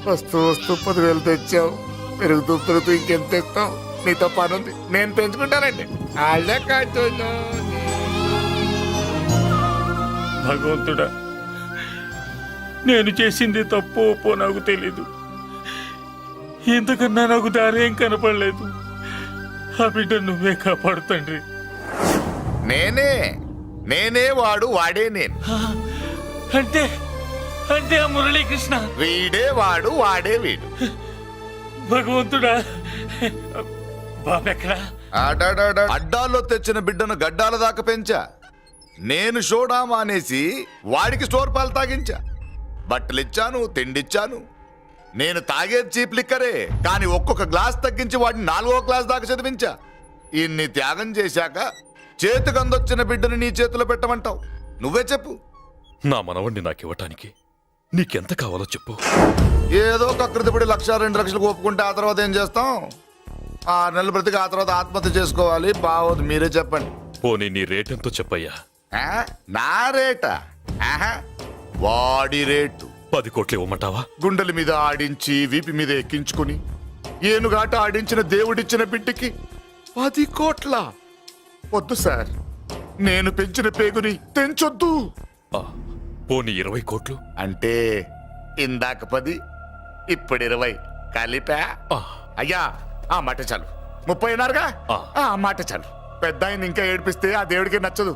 వస్తూ 10,000 తెచ్చావు. పెరుగుతూ ఇంకెంత తెస్తావు? నీతో పని ఉంది, నేను పెంచుకుంటానండి. వాళ్ళే కాదు. భగవంతుడా, నేను చేసింది తప్పు ఒప్పో నాకు తెలీదు. ఇంతకన్నా నాకు దారేం కనపడలేదు. ఆ బిడ్డ నువ్వే కాపాడు తండ్రి. నేనే వాడు, వాడే నేను. అంటే అంటే ఆ మురళీకృష్ణ వీడే వాడు, వాడే వీడు. భగవంతుడా, బాబెక్కడా? అడ్డాల్లో తెచ్చిన బిడ్డను గడ్డాల దాకా పెంచా. నేను షోడా మానేసి వాడికి స్టోర్ పాలు తాగించా. బట్టలిచ్చాను, తిండిచ్చాను. నేను తాగేది చీప్ లిక్కరే, కానీ ఒక్కొక్క గ్లాస్ తగ్గించి వాడిని 4వ క్లాస్ దాకా చదివించా. ఇన్ని త్యాగం చేశాక చేతికి అందొచ్చిన బిడ్డను నీ చేతిలో పెట్టమంటావు? నువ్వే చెప్పు. నా మనవణ్ణి నాకివ్వటానికి నీకెంత కావాలో చెప్పు. ఏదో కకృతిపడి 1,00,000 2 లక్షలకు ఒప్పుకుంటే ఆ తర్వాత ఏం చేస్తాం? 6 నెలలు బ్రతికి ఆ తర్వాత ఆత్మహత్య చేసుకోవాలి. బావోదు, మీరే చెప్పండి. పోనీ నీ రేటెంతో చెప్పయ్యా. నా రేటా? వాడి రేటు 10 కోట్లు ఇవ్వమంటావా? గుండెల మీద ఆడించి వీపి మీద ఎక్కించుకుని ఏనుగాట ఆడించిన దేవుడిచ్చిన బిడ్డకి 10 కోట్ల? వద్దు సార్, నేను పెంచిన పేగుని తెంచొద్దు. పోనీ 20 కోట్లు? అంటే ఇందాక 10, ఇప్పుడు 20 కలిపా? అయ్యా ఆ మాట చాలు. 30 అన్నారుగా, ఆ మాట చాలు. పెద్ద ఆయన ఇంకా ఏడిపిస్తే ఆ దేవుడికి నచ్చదు.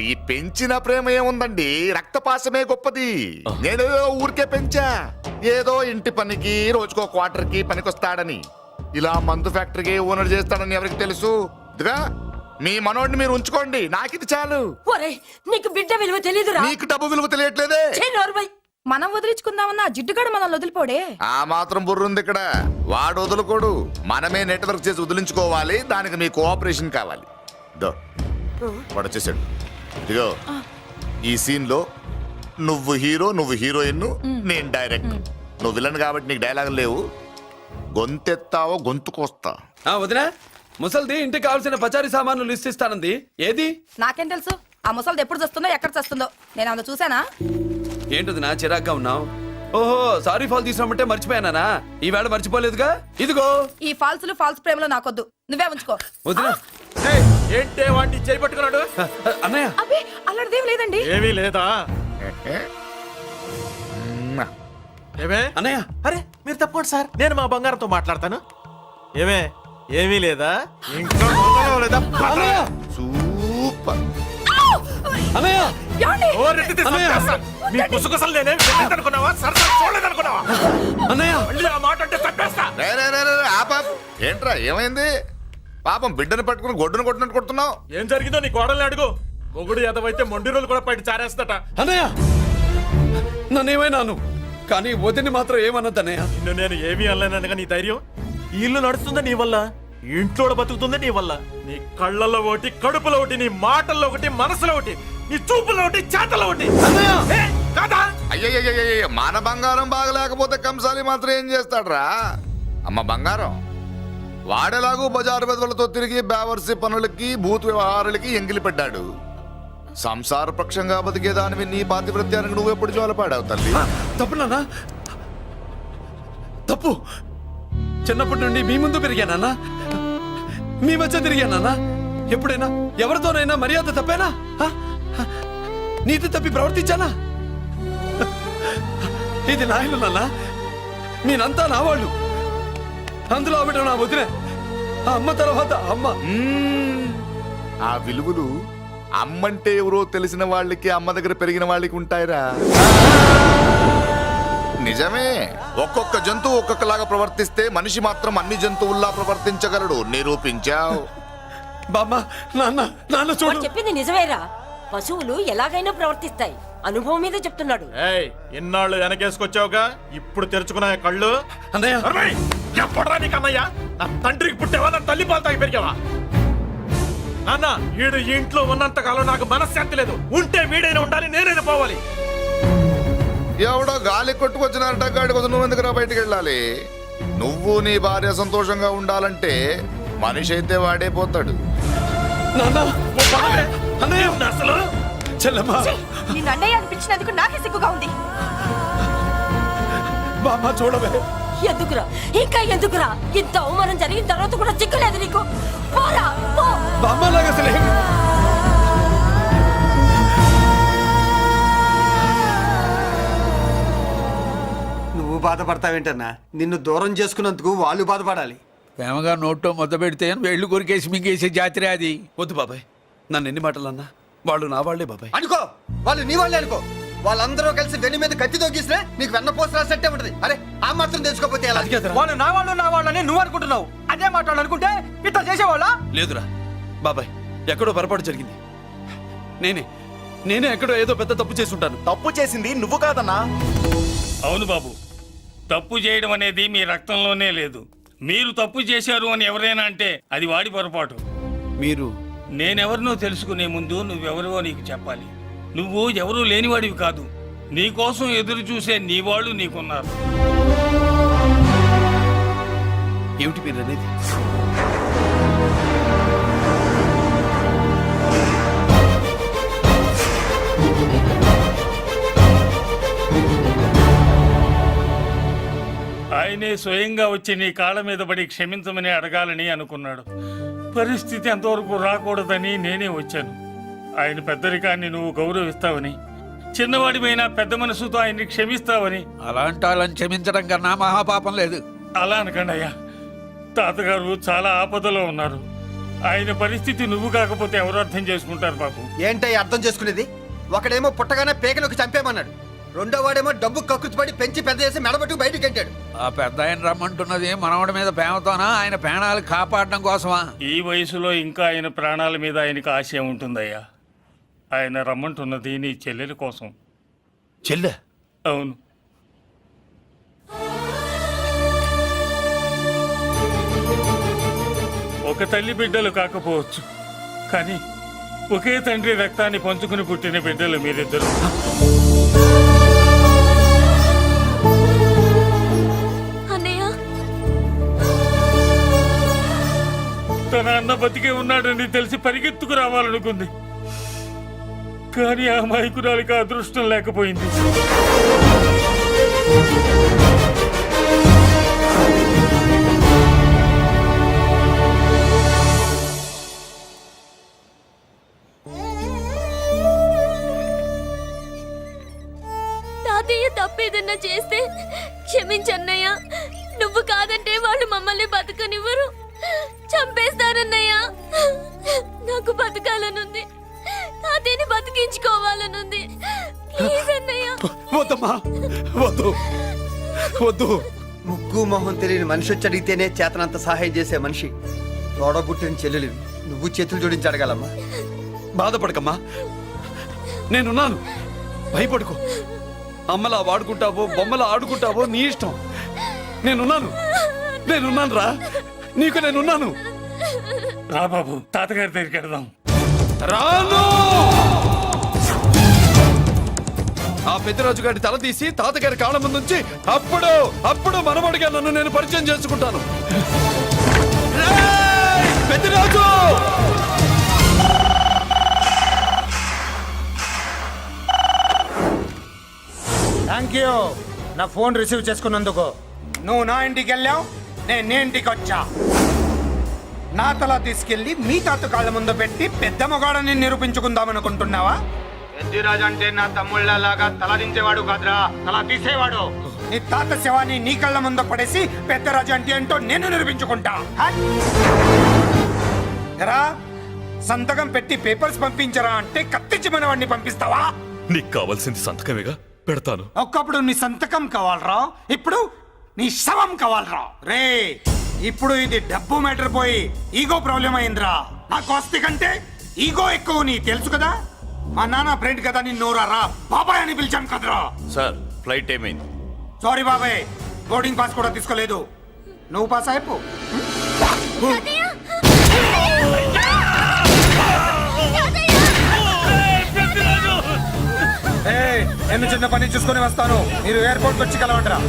ఈ పెంచిన ప్రేమ ఏముందండి, రక్తపాసమే గొప్పది. నేనేదో ఊరికే పెంచా, ఏదో ఇంటి పనికి రోజుకో క్వార్టర్కి పనికొస్తాడని. ఇలా మందు ఫ్యాక్టరీకి ఓనర్ చేస్తాడని ఎవరికి తెలుసు? ఇదిగా మీ మనోడిని మీరు ఉంచుకోండి, నాకిది చాలు. నీకు బిడ్డ విలువ తెలియదురా? నీకు డబ్బు విలువ తెలియట్లేదే. మనం వదిలించుకుందామన్నా జిడ్డుగాడు మనం వదిలిపోడే. ఆ మాత్రం బుర్రుంది ఇక్కడ. వాడు వదులుకోడు, మనమే నెట్వర్క్ చేసి వదిలించుకోవాలి. దానికి మీ కోఆపరేషన్ కావాలి. వాడు వచ్చేసాడు. ఇదిగో ఈ సీన్ లో నువ్వు హీరో, నువ్వు హీరోయిన్, నేను డైరెక్టర్. నువ్వు విలన్ కాబట్టి నీకు డైలాగులు లేవు. గొంతెత్తావో గొంతుకొస్తా. వదినా, ముసల్ది ఇంటికి కావాల్సిన పచారీ సామాన్లు లిస్ట్ ఇస్తానంది. ఏది? నాకేం తెలుసు ఆ ముసలిది ఎప్పుడు చస్తుందో ఎక్కడ చస్తుందో? నేను అందులో చూసానా? ఏంటది నా చిరాగ్గా ఉన్నావు? ఓహో, సారీ ఫాల్ తీసుకురామంటే మర్చిపోయానా? ఈవేళ మర్చిపోలేదుగా. ఇదిగో ఈ ఫాల్సులు ఫాల్స్ ప్రేమలో నాకొద్దు, నువ్వే ఉంచుకో. వదినా, ఏంటే వాడిని చేపట్టుకున్నాడు? అన్నయ్య అబ్బే అలాంటిదేం లేదండి. ఏమీ లేదా? ఏమే అన్నయ్య, అరే మీరు తప్పకుండా సార్, నేను మా బంగారంతో మాట్లాడతాను. ఏమే ఏమీ లేదా? ఇంకా లేదా? సూపర్. అన్నయ్య ఓ రెడ్డి తీస్తా. నీ కుసకుసలు నేనేం అనుకున్నావా? సరసా చూడలేదనుకున్నావా? అన్నయ్య మళ్ళీ ఆ మాట అంటే తప్పేస్తా. ఏంట్రా ఏమైంది? పాపం బిడ్డను పట్టుకుని గొడ్డును కొట్టినట్టు కొడుతున్నావు. ఏం జరిగిందో నీ కోడల్ని అడుగు. మొగుడు ఎదవైతే మొండి రోజులు కూడా బయట చారేస్తట. అన్నయ్య నన్నేమైనాను, కానీ వదిని మాత్రం ఏమన్నది అన్నయ్య. నిన్ను నేను ఏమీ అనలేనగా నీ ధైర్యం. ఈ ఇల్లు నడుస్తుందా నీ వల్ల? ఇంట్లో బతుకుతుంది నీ వల్ల. నీ కళ్ళల్లో ఒకటి, కడుపులో ఒకటి, నీ మాటల్లో ఒకటి, మనసులో ఒకటి, నీ చూపుల్లో ఒకటి, చేతల్లో ఒకటి. ఏ, కాదా? అయ్యయ్యయ్యయ్య మన బంగారం బాగలేకపోతే కంసాలి మాత్రం ఏం చేస్తాడ్రా? అమ్మ బంగారం వాడేలాగూ బజారు బెదవులతో తిరిగి బేవర్సి పనులకి భూత్ వ్యవహారాలకి ఎంగిలి పెట్టాడు. సంసార పక్షంగా బతికేదానివి నీ పాతివృత్యానికి నువ్వు ఎప్పుడు జోలపాడావు తల్లి? తప్పు నాన్న, తప్పు. చిన్నప్పటి నుండి మీ ముందు పెరిగానన్నా, మీ మధ్య తిరిగానన్నా. ఎప్పుడైనా ఎవరితోనైనా మర్యాద తప్పేనా? నీతి తప్పి ప్రవర్తించానా? ఇది నా ఇల్లు నాన్న, మీరంతా నా వాళ్ళు. అందులో ఆవిడ నా వదిన, ఆ అమ్మ తర్వాత అమ్మ. ఆ విలువలు అమ్మంటే ఎవరో తెలిసిన వాళ్ళకి, అమ్మ దగ్గర పెరిగిన వాళ్ళకి ఉంటాయిరా. నిజమే, ఒక్కొక్క జంతువు ఒక్కొక్కలాగా ప్రవర్తిస్తే మనిషి మాత్రం అన్ని జంతువుల్లా ప్రవర్తించగలడు. నిరూపించావు. బామ్మ, నాన్న, నాన్న వాడు చూడు. చెప్పింది నిజమేరా. పశువులు ఎలాగైనా ప్రవర్తిస్తాయి. అనుభవం మీద చెప్తున్నాడు. ఇన్నాళ్ళు వెనకేసుకొచ్చావుగా, ఇప్పుడు తెరుచుకున్నా కళ్ళు. అన్నయ్య, ఎప్పుడరా నీకు అన్నయ్య? నా తండ్రికి పుట్టావా, నా తల్లి పాలు తాగి పెరిగావా? నాన్న, వీడు ఈ ఇంట్లో ఉన్నంత కాలం నాకు మనశ్శాంతి లేదు. ఉంటే వీడైనా ఉండాలి, నేనైనా పోవాలి. ఎవడో గాలి కొట్టుకొచ్చినారట, గాడి కోసం నువ్వు ఎందుకురా బయటికి వెళ్ళాలి? నువ్వు నీ భార్య సంతోషంగా ఉండాలంటే మనిషి అయితే వాడే పోతాడు. నాన్న, ఓ బాబే, అన్నయ్య, అసలు చెల్లమ్మా, నేను అన్నయ్య అనిపించినందుకు నాకే సిగ్గుగా ఉంది. బామ్మ చూడవే. ఎందుకురా, ఇంకా ఎందుకురా? ఇంత అవమానం జరిగిన తర్వాత కూడా చిక్కలేదు నీకు? పోరా, పో. బామ్మ లాగా అసలే నువ్వు బాధపడతావేంటన్నా? నిన్ను దూరం చేసుకున్నందుకు వాళ్ళు బాధపడాలి. ప్రేమగా నోట్లో మొద్ద పెడితే వేళ్ళు కొరికేసి మింగేసే జాతర అది. వద్దు బాబాయ్, నన్ను ఎన్ని మాటలు అన్నా వాళ్ళు నా వాళ్లే బాబాయ్. అనుకో, వాళ్ళు నీ వాళ్ళే అనుకో. వాళ్ళందరూ కలిసి వెన్ను మీద కత్తి తొగిసినా నీకు వెన్న పోసి రాసట్టే ఉంటది. అరే ఆ మాత్రం తెలుసుకోకపోతే ఎలా? వాళ్ళు నా వాళ్ళని నువ్వు అనుకుంటున్నావు. అదే మాట్లాడాలనుకుంటే ఇట్లా చేసేవాళ్ళ? లేదురా బాబాయ్, ఎక్కడో పొరపాటు జరిగింది. నేనే ఎక్కడో ఏదో పెద్ద తప్పు చేసి ఉంటాను. తప్పు చేసింది నువ్వు కాదన్నా. అవును బాబు, తప్పు చేయడం అనేది మీ రక్తంలోనే లేదు. మీరు తప్పు చేశారు అని ఎవరైనా అంటే అది వాడి పొరపాటు. మీరు నేనెవరినో తెలుసుకునే ముందు నువ్వెవరివో నీకు చెప్పాలి. నువ్వు ఎవరూ లేనివాడివి కాదు. నీకోసం ఎదురు చూసే నీ వాళ్ళు నీకున్నారు. ఏమిటి మీరు అనేది? ఆయనే స్వయంగా వచ్చి నీ కాళ్ళ మీద పడి క్షమించమని అడగాలని అనుకున్నాడు. పరిస్థితి అంతవరకు రాకూడదని నేనే వచ్చాను. ఆయన పెద్దరికాన్ని నువ్వు గౌరవిస్తావని, చిన్నవాడిపైన పెద్ద మనసుతో ఆయన్ని క్షమిస్తావని. అలాంటి వాళ్ళని క్షమించడం కన్నా మహాపాపం లేదు. అలా అనకండి అయ్యా. తాతగారు చాలా ఆపదలో ఉన్నారు. ఆయన పరిస్థితి నువ్వు కాకపోతే ఎవరు అర్థం చేసుకుంటారు బాబు? ఏంటో అర్థం చేసుకునేది? ఒకడేమో పుట్టగానే పేకలోకి చంపేమన్నాడు, రెండో వాడేమో డబ్బు కక్కుతుపడి పెంచి పెద్ద చేసి మెడబట్టు బయటికి గంటాడు. ఆ పెద్ద ఆయన రమ్మంటున్నది మనవడి మీద ప్రేమతోనా, ఆయన ప్రాణాలు కాపాడడం కోసమా? ఈ వయసులో ఇంకా ఆయన ప్రాణాల మీద ఆయనకు ఆశయం ఉంటుందయ్యా. ఆయన రమ్మంటున్నది నీ చెల్లెలి కోసం. చెల్లె? అవును. ఒక తల్లి బిడ్డలు కాకపోవచ్చు, కానీ ఒకే తండ్రి రక్తాన్ని పంచుకుని పుట్టిన బిడ్డలు మీరిద్దరు. అన్నయ్య, తన అన్న బతికే ఉన్నాడని తెలిసి పరిగెత్తుకు రావాలనుకుంది, కానీ ఆ మైకురాలికి అదృష్టం లేకపోయింది. తాతయ్య తప్పేదన్నా చేస్తే క్షమించన్నయ్య. నువ్వు కాదంటే వాళ్ళు మమ్మల్ని బతకనివ్వరు, చంపేస్తారన్నయ్య. నాకు బతకాలనుంది, తాతయ్యని బతికించుకోవాలనుంది. ప్లీజ్ అన్నయ్య. వద్దమ్మా, వద్దు వద్దు. ముక్కు మొహం తెలియని మనిషి వచ్చి అడిగితేనే చేతనంత సహాయం చేసే మనిషి తోడబుట్టిన చెల్లెలు నువ్వు చేతులు జోడించి అడగాలమ్మా. బాధపడకమ్మా, నేనున్నాను. భయపడుకో. అమ్మలా వాడుకుంటావో బొమ్మలా ఆడుకుంటావో నీ ఇష్టం. నేనున్నాను రా, నీకు నేనున్నాను. రా బాబు తాతగారి దగ్గరికి వెళ్దాం. రాను. ఆ పెద్దరాజు గారి తల తీసి తాతగారి కాళ్ళ ముందుంచి అప్పుడు మనమడిగా నన్ను నేను పరిచయం చేసుకుంటాను. రేయ్, పెద్దరాజు! థ్యాంక్ యూ నా ఫోన్ రిసీవ్ చేసుకున్నందుకు. నువ్వు నా ఇంటికి వెళ్ళావు, నేను నీ ఇంటికి వచ్చా. నా తల తీసుకెళ్లి మీ తాత కాళ్ళ ముందు పెట్టి పెద్ద మొగాడని నిరూపించుకుందామనుకుంటున్నావా? పెద్దిరాజు అంటే నా తమ్ముళ్ళలాగా తల దించేవాడు కాదురా, తల తీసేవాడు. నీ తాత శవాన్ని నీ కళ్ళ ముందు పడేసి పెద్దరాజు అంటే ఏంటో నేను నిరూపించుకుంటా. హట్! ఎరా సంతకం పెట్టి పేపర్స్ పంపించరా అంటే కత్తించి మన వాడిని పంపిస్తావా? నీకు కావాల్సింది సంతకమేగా, పెడతాను. ఒక్కప్పుడు నీ సంతకం కావాలరా, ఇప్పుడు నీ శవం కావాలరా. రే ఇప్పుడు ఇది డబ్బు మ్యాటర్ పోయి ఈగో ప్రాబ్లం అయిందిరా. నాకు ఆస్తి కంటే ఈగో ఎక్కువ, నీ తెలుసు కదా. మా నాన్న ఫ్రెండ్ కదా, నిన్ను రా బాబాయ్ అని పిలిచాను కదరా. సార్ ఫ్లైట్ ఏమైంది? సారీ బాబాయ్, బోర్డింగ్ పాస్ కూడా తీసుకోలేదు. నువ్వు పాస్ అయిపో. నేను చిన్న పని చూసుకొని వస్తాను, మీరు ఎయిర్పోర్ట్ వచ్చి కలవండిరా.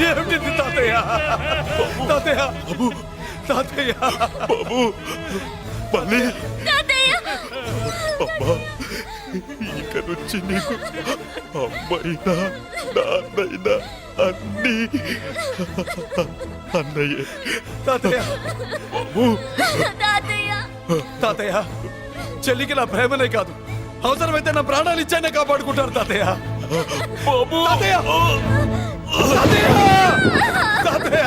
ఏమిటి తాతయ్య? తాతయ్య తాతయ్య బాబు అమ్మా, ఇక నుంచి నీకు అమ్మైనా నాన్నైనా అన్నీ అన్నయ్యే. తాతయ్య బాబు తాతయ్య, చెల్లికి నా ప్రేమనే కాదు, అవసరమైతే నా ప్రాణాలు ఇచ్చానే కాపాడుకుంటారు తాతయ్య. బాబు తాతయ్య తాతయ్య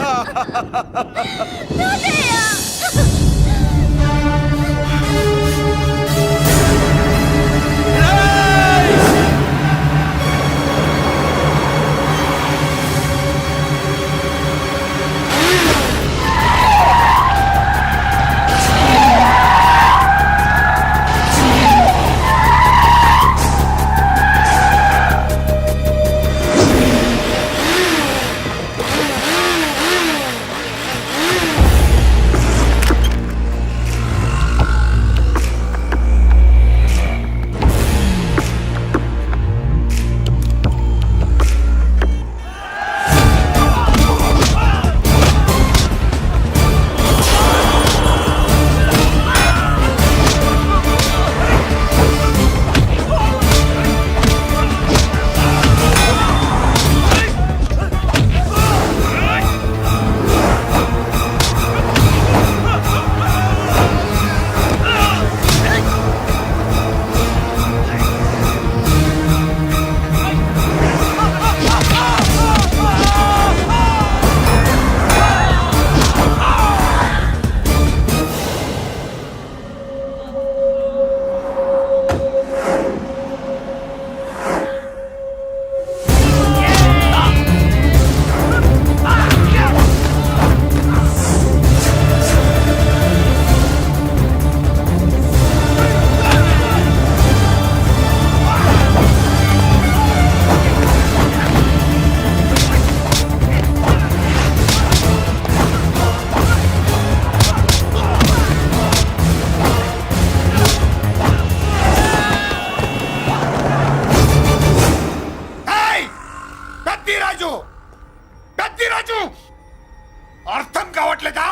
అర్థం కావట్లేదా?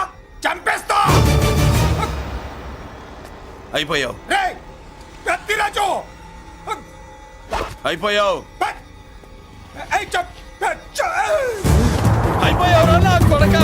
చంపేస్తా. అయిపోయావు, రేయ్ పెద్దిరాజు అయిపోయావు, ఏయ్, అయిపోయావు నా కొడక.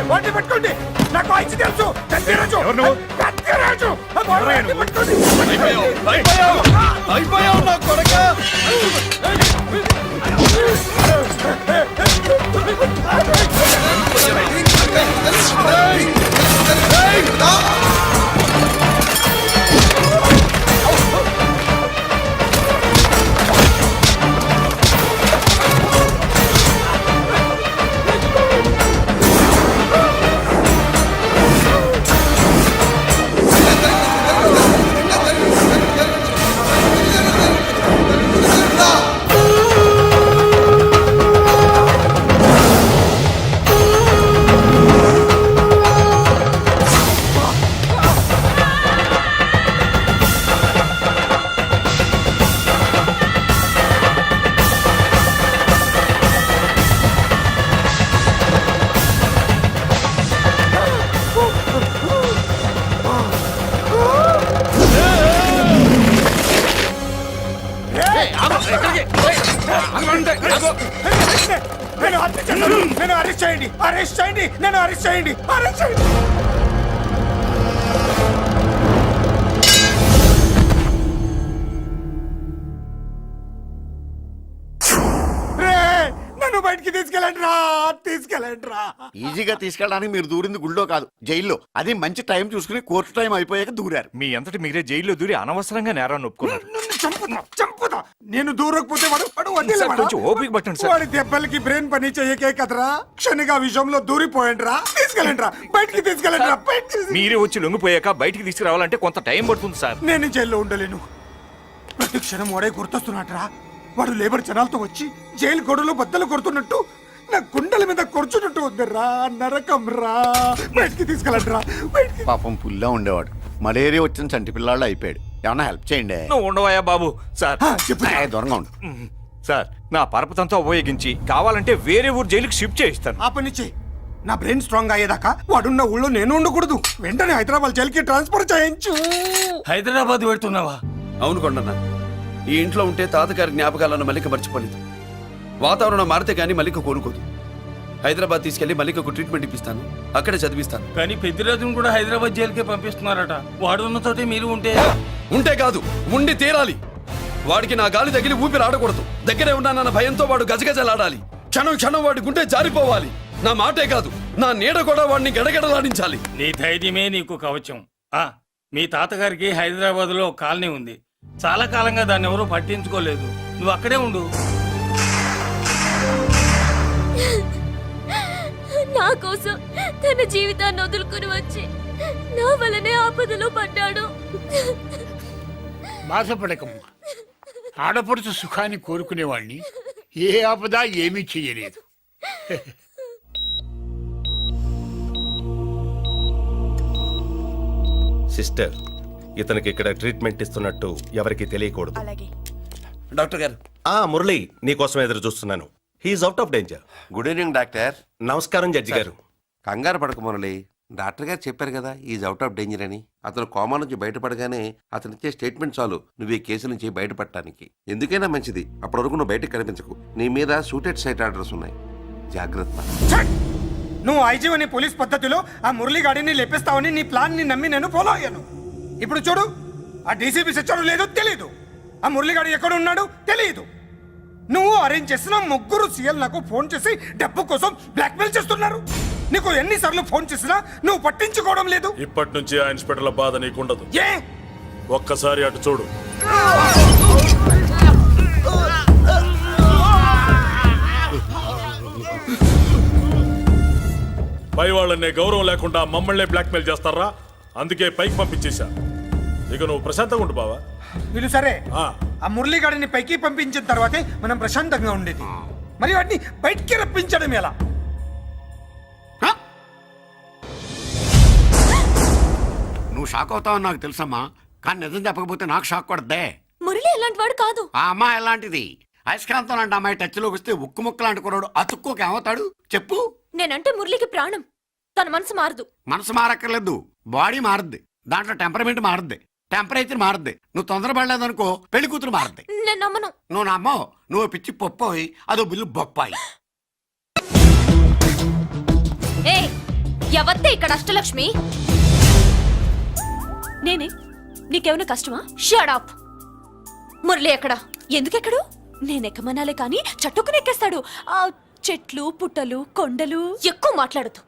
వంటి పెట్టుకోండి నాకు వాయిస్ తెలుసు కత్తిరాజు కత్తిరాజు అయిపోయావు నా కొడక. నేను అరెస్ట్ చేయండి అరెస్ట్ చేయండి నేను అరెస్ట్ చేయండి అరెస్ట్ చేయండి. నన్ను బయటికి తీసుకెళ్ళండి రా తీసుకెళ్ళండి రా. ఈజీగా తీసుకెళ్ళడానికి మీరు దూరింది గుళ్ళో కాదు జైల్లో. అది మంచి టైం చూసుకుని కోర్టు టైం అయిపోయాక దూరారు. మీ అంతటి మీరే జైల్లో దూరి అనవసరంగా నేరాన్ని ఒప్పుకున్నారు. చంపుతా నేను దూరకపోతే వాడు వదిలేవాడా? కొంచెం ఓపిక పట్టండి సార్. వాడి దెబ్బలకి బ్రెయిన్ పని చెయ్యకే కదరా క్షణిగా విషయంలో దూరిపోయండి రా తీసుకెళ్ళండి రా బయటికి తీసుకెళ్ళండి రా బయటికి. మీరే వచ్చి లొంగిపోయాక బయటికి తీసుకురావాలంటే కొంత టైం పడుతుంది సార్. నేను జైల్లో ఉండలేను. ప్రతి క్షణం వాడే గుర్తొస్తున్నట్రా. వాడు లేబర్ జనాలతో వచ్చి జైలు గొడవలు బద్దలు కొడుతున్నట్టు నా గుండెల మీద కొడుచున్నట్టు ఉందిరా నరకం రా బయటికి తీసుకెళ్ళండి రా బయటికి. పాపం పుల్లా ఉండేవాడు. మలేరియా వచ్చిన చంటి పిల్లాళ్ళు అయిపోయాడు. ఏమన్నా హెల్ప్ చేయండి. నువ్వు ఉండవయ్యా బాబు. సార్ దూరంగా ఉండు. సార్ నా పరపతంతో ఉపయోగించి కావాలంటే వేరే ఊరు జైలుకి షిఫ్ట్ చేయిస్తాను. ఆ పని చెయ్యి. నా బ్రెయిన్ స్ట్రాంగ్ అయ్యేదాకా వాడున్న ఊళ్ళో నేను ఉండకూడదు. వెంటనే హైదరాబాద్ జైలుకి ట్రాన్స్ఫర్ చేయించు. హైదరాబాద్ పెడుతున్నావా? అవును కొండన్న, ఈ ఇంట్లో ఉంటే తాతగారి జ్ఞాపకాలను మల్లిక మర్చిపోలేదు. వాతావరణం మారితే గానీ మల్లిక కోలుకోదు. హైదరాబాద్ తీసుకెళ్లి మల్లికకు ట్రీట్మెంట్ ఇప్పిస్తాను, అక్కడే చదివిస్తాను. కానీ పెద్దిరాజును కూడా హైదరాబాద్ జైలుకే పంపిస్తున్నారట. వాడు ఉన్న తోటి మీరు ఉంటే కాదు ఉండి తీరాలి. వాడికి నా గాలి తగిలి ఊపిరి ఆడకూడదు. దగ్గరే ఉన్నానన్న భయంతో వాడు గజగజలాడాలి. క్షణం క్షణం వాడి గుండె జారిపోవాలి. నా మాటే కాదు నా నీడ కూడా వాడిని గడగడలాడించాలి. నీ ధైర్యమే నీకు కవచం. మీ తాతగారికి హైదరాబాద్ లో కాలనీ ఉంది. చాలా కాలంగా దాన్ని ఎవరూ పట్టించుకోలేదు. నువ్వు అక్కడే ఉండు. నా కోసం తన జీవితాన్ని వదులుకుని వచ్చి నా వల్లనే ఆపదలో పడ్డాడు. బాధపడకమ్మా. ఆడపడుచు సుఖాన్ని కోరుకునేవాణ్ణి ఏ ఆపద ఏమీ చెయ్యలేదు. సిస్టర్, ఇతనికి ఇక్కడ ట్రీట్మెంట్ ఇస్తున్నట్టు ఎవరికి తెలియకూడదు. డాక్టర్ గారు. మురళి, నీకోసం ఎదురు చూస్తున్నాను. He is out of danger. Good evening doctor. నమస్కారం జడ్జి గారు. కంగారు పడక మురళి. డాక్టర్ గారు చెప్పారు కదా ఈజ్ అవుట్ ఆఫ్ డేంజర్ అని. అతను కోమా నుంచి బయటపడగానే అతను ఇచ్చే స్టేట్మెంట్ చాలు నువ్వు ఈ కేసు నుంచి బయటపడటానికి. ఎందుకైనా మంచిది అప్పటి వరకు నువ్వు బయటకు కనిపించకు. నీ మీద సూటెడ్ సైట్ ఆర్డర్స్ ఉన్నాయి, జాగ్రత్త. నువ్వు ఐజీ అనే పోలీస్ పద్ధతిలో ఆ మురళి గాడిని లేపిస్తావని నీ ప్లాన్ ని నమ్మి నేను ఫాలో అయ్యాను. ఇప్పుడు చూడు, ఆ డీసీపీ సచ్చాడు లేదో తెలియదు, ఆ మురళి గాడు ఎక్కడ ఉన్నాడు తెలియదు. నువ్వు అరేంజ్ చేసిన ముగ్గురు సీఎల్ నాకు ఫోన్ చేసి డబ్బు కోసం బ్లాక్మెయిల్ చేస్తున్నారు. నీకు ఎన్నిసార్లు ఫోన్ చేసినా నువ్వు పట్టించుకోవడం లేదు. ఇప్పటి నుంచి ఆ ఇన్స్పెక్టర్ల బాధ నీకుండదు. ఏ ఒక్కసారి అటు చూడు. పై వాళ్ళనే గౌరవం లేకుండా మమ్మల్ని బ్లాక్మెయిల్ చేస్తారా? అందుకే పైకి పంపించేశా. ఇక నువ్వు ప్రశాంతంగా ఉండు బావా. వీళ్ళు సరే, ఆ మురళీగాడిని పైకి పంపించిన తర్వాతే మనం ప్రశాంతంగా ఉండేది. మరి వాటిని బయటికి రప్పించడం ఎలా? నువ్వు షాక్ అవుతావని నాకు తెలుసమ్మా, కానీ నిజం చెప్పకపోతే నాకు షాక్ కొడద్దే. మురళి ఎలాంటి వాడు కాదు. ఆ అమ్మాయి ఎలాంటిది? అయస్కాంతం లాంటి అమ్మాయి టచ్లోకి వస్తే ఉక్కు ముక్క లాంటి కుర్రాడు అతుక్కోక ఏమవుతాడు చెప్పు? నేనంటే మురళికి ప్రాణం. తన మనసు మారదు. మనసు మారక్కర్లేదు, బాడీ మారుద్ది, దాంట్లో టెంపరమెంట్ మారుద్ది, టెంపరేచర్ మారుద్ది. నువ్వు తొందరపడలేదనుకో పెళ్లి కూతురు మారుద్ది. నేను నమ్మను. నువ్వు నమ్మవు, నువ్వు పిచ్చి పొప్పోయి అదో బిల్లు బొప్పాయి. ఏ ఎవత్తే ఇక్కడ అష్టలక్ష్మి? నేనే. నీకేమైనా కష్టమా? Shut up. మురళి ఎక్కడ? ఎందుకెక్కడు? నేనెక్కమనాలే కానీ చట్టుకుని ఎక్కేస్తాడు. ఆ చెట్లు పుట్టలు కొండలు. ఎక్కువ మాట్లాడదు.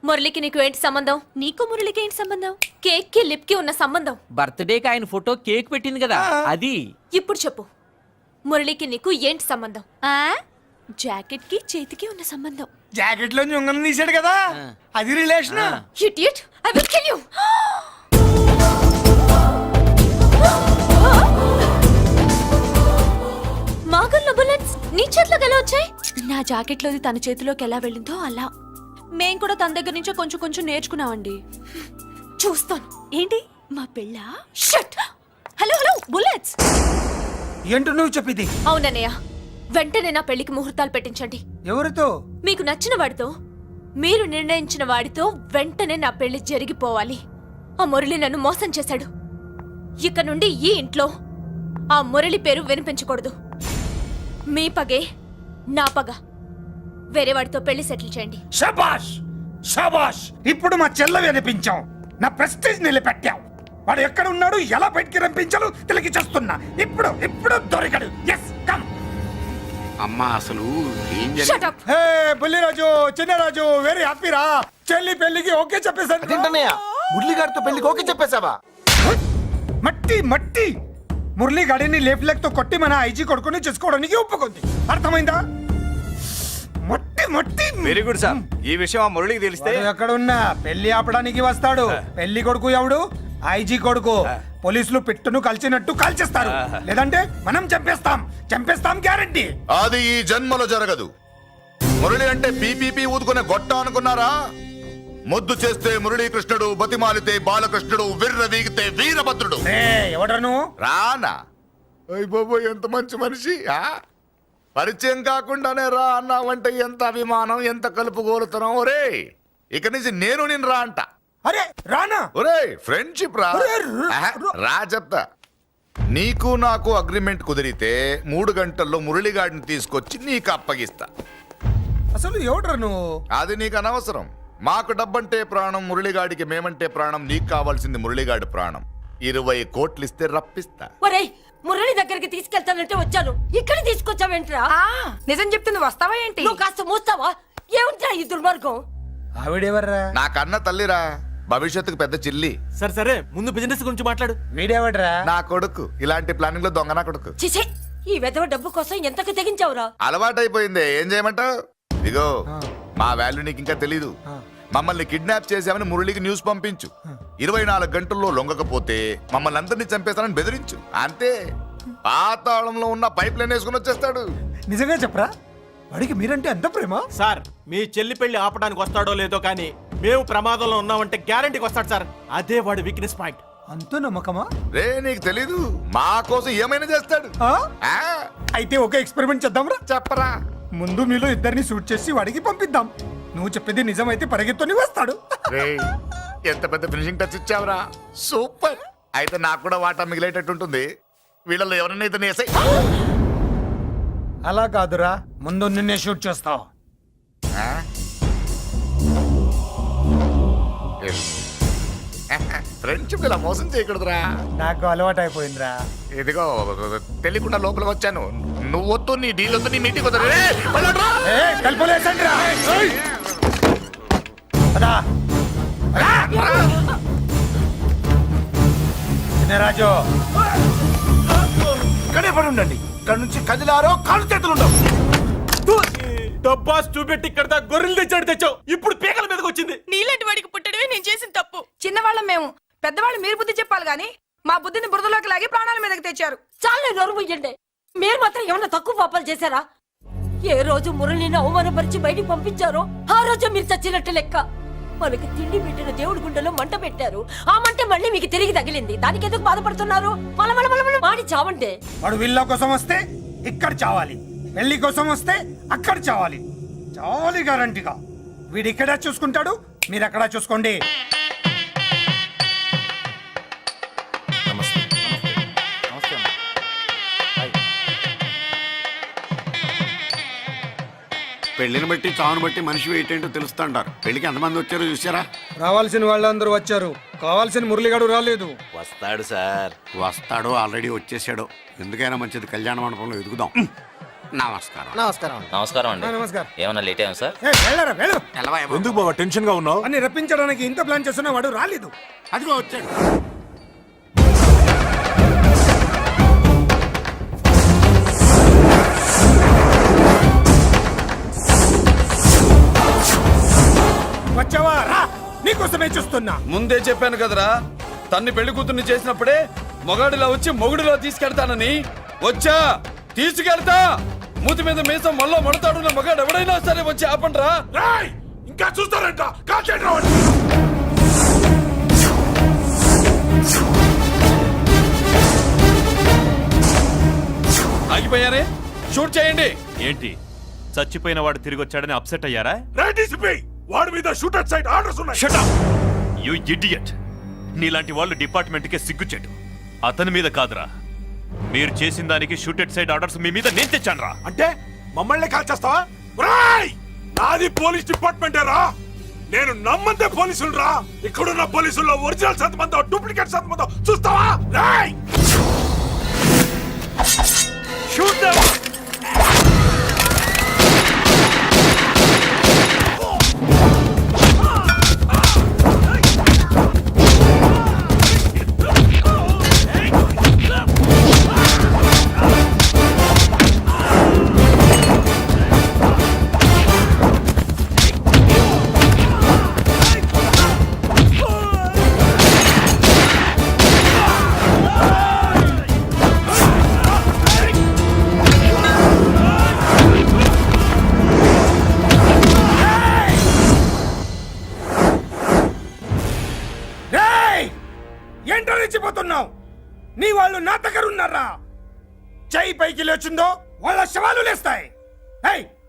మురళికి నీకు ఏంటి సంబంధం? నీకు మురళికి ఏంటి సంబంధం? కేక్ కి లిప్ కి ఉన్న సంబంధం. బర్త్డేకి ఆయన ఫోటో కేక్ పెట్టింది కదా అది. ఇప్పుడు చెప్పు, మురళికి నీకు ఏంటి సంబంధం? జాకెట్ కి చేతికి ఉన్న సంబంధం. జాకెట్ లో ఉంగరం తీసాడు కదా, అది relation. Idiot! I will kill you! మాగల్లో బుల్లెట్స్ నీ చేతిలోకి ఎలా వచ్చాయి? నా జాకెట్ లోది తన చేతిలోకి ఎలా వెళ్ళిందో అలా. మేం కూడా తన దగ్గర నుంచే కొంచెం కొంచెం నేర్చుకున్నామండి. చూస్తాను. ఏంటి మా పెళ్ళ? షట్! Hello hello bullets. ఏంటో నువ్వు చెప్పింది? అవునన్నయ్య, వెంటనే నా పెళ్లికి ముహూర్తాలు పెట్టించండి. ఎవరితో? మీకు నచ్చిన వాడితో, మీరు నిర్ణయించిన వాడితో వెంటనే నా పెళ్లి జరిగిపోవాలి. ఆ మురళి నన్ను మోసం చేశాడు. ఇక నుండి ఈ ఇంట్లో ఆ మురళి పేరు వినిపించకూడదు. మీ పగే నా పగ. వేరే వాడితో పెళ్లి సెటిల్ చేయండి. శబాష్ శబాష్! ఇప్పుడు మా చెల్ల వినిపించాం, నా ప్రెస్టేజ్ నిలబెట్టావు. వాడు ఎక్కడ ఉన్నాడు, ఎలా బయటికి రంపించాలో తెలికి చేస్తున్నా. ఇప్పుడు ఇప్పుడు దొరికాడు. Yes come. అమ్మా అసలు ఏం Shut జరిగింది? up! Hey Bulliraju, Chinnaraju, very happy రా. చెల్లి పెళ్లికి ఓకే చెప్పేశాను. మురళిగాడితో పెళ్లికి ఓకే చెప్పేశావా? మట్టి మట్టి మురళి గాడిని లేఫ్ లెగ్ తో కొట్టి మన ఐజీ కొడుకుని చేసుకోవడానికి ఒప్పుకుంది. అర్థమైందా? మట్టి మట్టి. Very good sir. ఈ విషయం ఆ మురళికి తెలిస్తే వాడు ఎక్కడున్నా పెళ్లి ఆపడానికి వస్తాడు. పెళ్లి కొడుకు ఎవడు? ఐజీ కొడుకు. పోలీసులు పిట్టును కాల్చినట్టు కాల్చేస్తారు, లేదంటే మనం చంపేస్తాం. చంపేస్తాం గ్యారంటీ. అది ఈ జన్మలో జరగదు. మురళి అంటే పీపీపీ ఊదుకునే గొట్ట అనుకున్నారా? ముద్దు చేస్తే మురళీకృష్ణుడు, బతిమాలితే బాలకృష్ణుడు, విర్ర వీగితే వీరభద్రుడు. ఎవడను? రానా? అయ్ బాబో, ఎంత మంచి మనిషి. పరిచయం కాకుండానే రా అన్నావంటే ఎంత అభిమానం, ఎంత కలుపుగోలుతున్నాం. ఒరే ఇక నుంచి నేను నిన్ను రా అంట. అరే రానా? ఒరే ఫ్రెండ్షిప్ రా. రా చెప్తా. నీకు నాకు అగ్రిమెంట్ కుదిరితే 3 గంటల్లో మురళిగాడిని తీసుకొచ్చి నీకు అప్పగిస్తా. అసలు ఎవడ్రా నువ్వు? అది నీకు అనవసరం. మాకు డబ్బంటే ప్రాణం, మురళిగాడికి మేమంటే ప్రాణం. నీకు కావాల్సింది మురళిగాడి ప్రాణం. 20 కోట్లు ఇస్తే రప్పిస్తా. ఒరేయ్, మురళి దగ్గరికి తీసుకెళ్తానంటే వచ్చాను, ఇక్కడ తీసుకొచ్చావేంట్రా? నిజం చెప్తుంది, వస్తావా ఏంటి? నువ్వు కాస్త మూస్తావా? ఏమిట్రా ఈ దుర్మార్గం? ఆవిడెవర్రా? నా కన్న తల్లిరా, భవిష్యత్తుకు పెద్ద చిల్లి. సరే సరే, ముందు బిజినెస్ గురించి మాట్లాడు. వీడేవడ్రా? నా కొడుకు. ఇలాంటి ప్లానింగ్ లో దొంగ నా కొడుకు. చిసే, ఈ వెధవ డబ్బు కోసం ఎంతకు తెగించావురా? అలవాటైపోయింది, ఏం చేయమంటావు? ఇదిగో మా వాల్యూ నీకు ఇంకా తెలీదు. మమ్మల్ని కిడ్నాప్ చేశామని మురళికి న్యూస్ పంపించు. 24 గంటల్లో లొంగకపోతే మమ్మల్ని అందరినీ చంపేస్తానని బెదిరించు. అంతే. పాతాళంలో ఉన్న పైప్ లైన్ వేసుకుని వచ్చేస్తాడు. నిజంగా చెప్పరా? వాడికి మీరంటే ఎంత ప్రేమ? సార్, మీ చెల్లి పెళ్లి ఆపడానికి వస్తాడో లేదో కానీ మేము ప్రమాదంలో ఉన్నామంటే గ్యారంటీకి వస్తాడు సార్. అదే వాడి వీక్నెస్ పాయింట్. అంత నమ్మకమా? రే నీకు తెలీదు, మా కోసం ఏమైనా చేస్తాడు. అయితే ఒక ఎక్స్పెరిమెంట్ చేద్దాంరా. చెప్పరా. ముందు మీలో ఇద్దరిని షూట్ చేసి వాడికి పంపిద్దాం. నువ్వు చెప్పేది నిజమైతే పరిగెత్తుని వస్తాడు. ఎంత పెద్ద ఫినిషింగ్ టచ్ ఇచ్చావురా. సూపర్. అయితే నాకు కూడా వాటా మిగిలేటట్టు ఉంటుంది. వీళ్ళలో ఎవరైనా ఇతను వేసాయి. అలా కాదురా, ముందు నిన్నే షూట్ చేస్తావు. ఫ్రెండ్షిప్ ఇలా మోసం చేయకూడదురా. నాకు అలవాటు అయిపోయిందిరా. ఇదిగో తెలియకుండా లోపలికి వచ్చాను. నువ్వు వద్దు, నీ డీల్ వద్దు, నీ మీటింగ్ వద్దు. కలుపులేసండిరా. రాజు ఇక్కడే పడి ఉండండి. ఇక్కడ నుంచి కదిలారో కాళ్ళు చేతులు ఉండవు. డబ్బా చూపెట్టి ఇక్కడ దాకా గొర్రెలు తెచ్చాడు తెచ్చావు, ఇప్పుడు పీకల మీదకి వచ్చింది. నీలాంటి వాడికి పుట్టడమే నేను చేసిన తప్పు. చిన్నవాళ్ళం మేము, పెద్దవాళ్ళు మీరు బుద్ధి చెప్పాలి గాని మా బుద్ధిని బురదలోకి లాగి ప్రాణాల మీదకి తెచ్చారు. చాలా నోరు ముయ్యండి. మీరు మాత్రం ఏమన్నా తక్కువ పాపాలు చేశారా? ఏ రోజు మురళిని అవమానపరిచి బయటికి పంపించారో ఆ రోజు మీరు చచ్చినట్టు లెక్క. మనకి తిండి పెట్టిన దేవుడి గుండెలో మంట పెట్టారు. ఆ మంట మళ్ళీ మీకు తిరిగి తగిలింది. దానికి ఎందుకు బాధపడుతున్నారు? మాడి చావంటే వాడు విల్లా కోసం వస్తే ఇక్కడ చావాలి, పెళ్లి కోసం వస్తే అక్కడ చావాలి. చావాలి గ్యారంటీగా. వీడు ఇక్కడ చూసుకుంటాడు, మీరు అక్కడ చూసుకోండి. పెళ్లిని బట్టి చావును బట్టి మనిషి ఏంటంటో తెలుస్తుంటారు. పెళ్లికి ఎంతమంది వచ్చారో చూసారా? రావాల్సిన వాళ్ళందరూ వచ్చారు, కావాల్సిన మురళిగాడు రాలేదు. వస్తాడు సార్. వస్తాడో ఆల్రెడీ వచ్చేసాడో. ఎందుకైనా మంచిది కళ్యాణ మండపంలో ఎదుగుదాం. నమస్కారం. నమస్కారం అండి. నమస్కారం. ఏమన్నా లేట్ అయ్యాం సార్? వెళ్ళు. ఎందుకు బాబా టెన్షన్ గా ఉన్నావు? అన్ని రప్పించడానికి ఇంత ప్లాన్ చేస్తున్నా వాడు రాలేదు. అదిగో వచ్చాడు. వచ్చావా? రా, నీకోసమే చూస్తున్నా. ముందే చెప్పాను కదరా, తన్ని పెళ్లి కూతుర్ని చేసినప్పుడే మొగాడిలా వచ్చి మొగుడిలో తీసుకెళ్తానని. వచ్చా, తీసుకెళ్తా. మూతి మీద మీసం మళ్ళా మడతాడున్న మగాడు ఎవడైనా సరే వచ్చి ఆపండ్రా. ఇంకా చూస్తారంట. ఆగిపోయారే, షూట్ చేయండి. ఏంటి చచ్చిపోయిన వాడు తిరిగి వచ్చాడని అప్సెట్ అయ్యారా? వాడి మీద షూటర్ సైడ్ ఆర్డర్స్ ఉన్నాయి. Shut up you idiot. నీలాంటి వాళ్ళు డిపార్ట్మెంట్ కే సిగ్గుచెట్టు. అతని మీద కాదురా, మీరు చేసిన దానికి షూటెడ్ సైడ్ ఆర్డర్స్ మీ మీద నేను తెచ్చాను రా. అంటే మమ్మల్ని కాల్ చేస్తావా? నాది పోలీస్ డిపార్ట్మెంటే రా. నేను నమ్మందే పోలీసులు రా. ఇక్కడున్న పోలీసుల్లో ఒరిజినల్ సత్మంతో డూప్లికేట్ సత్మంతో చూస్తావా? Shoot them. రెచ్చిపోతున్నావు? నీ వాళ్ళు నా దగ్గర ఉన్నారా? చెయ్యి పైకి లేచిందో వాళ్ళ శవాలు లేస్తాయి.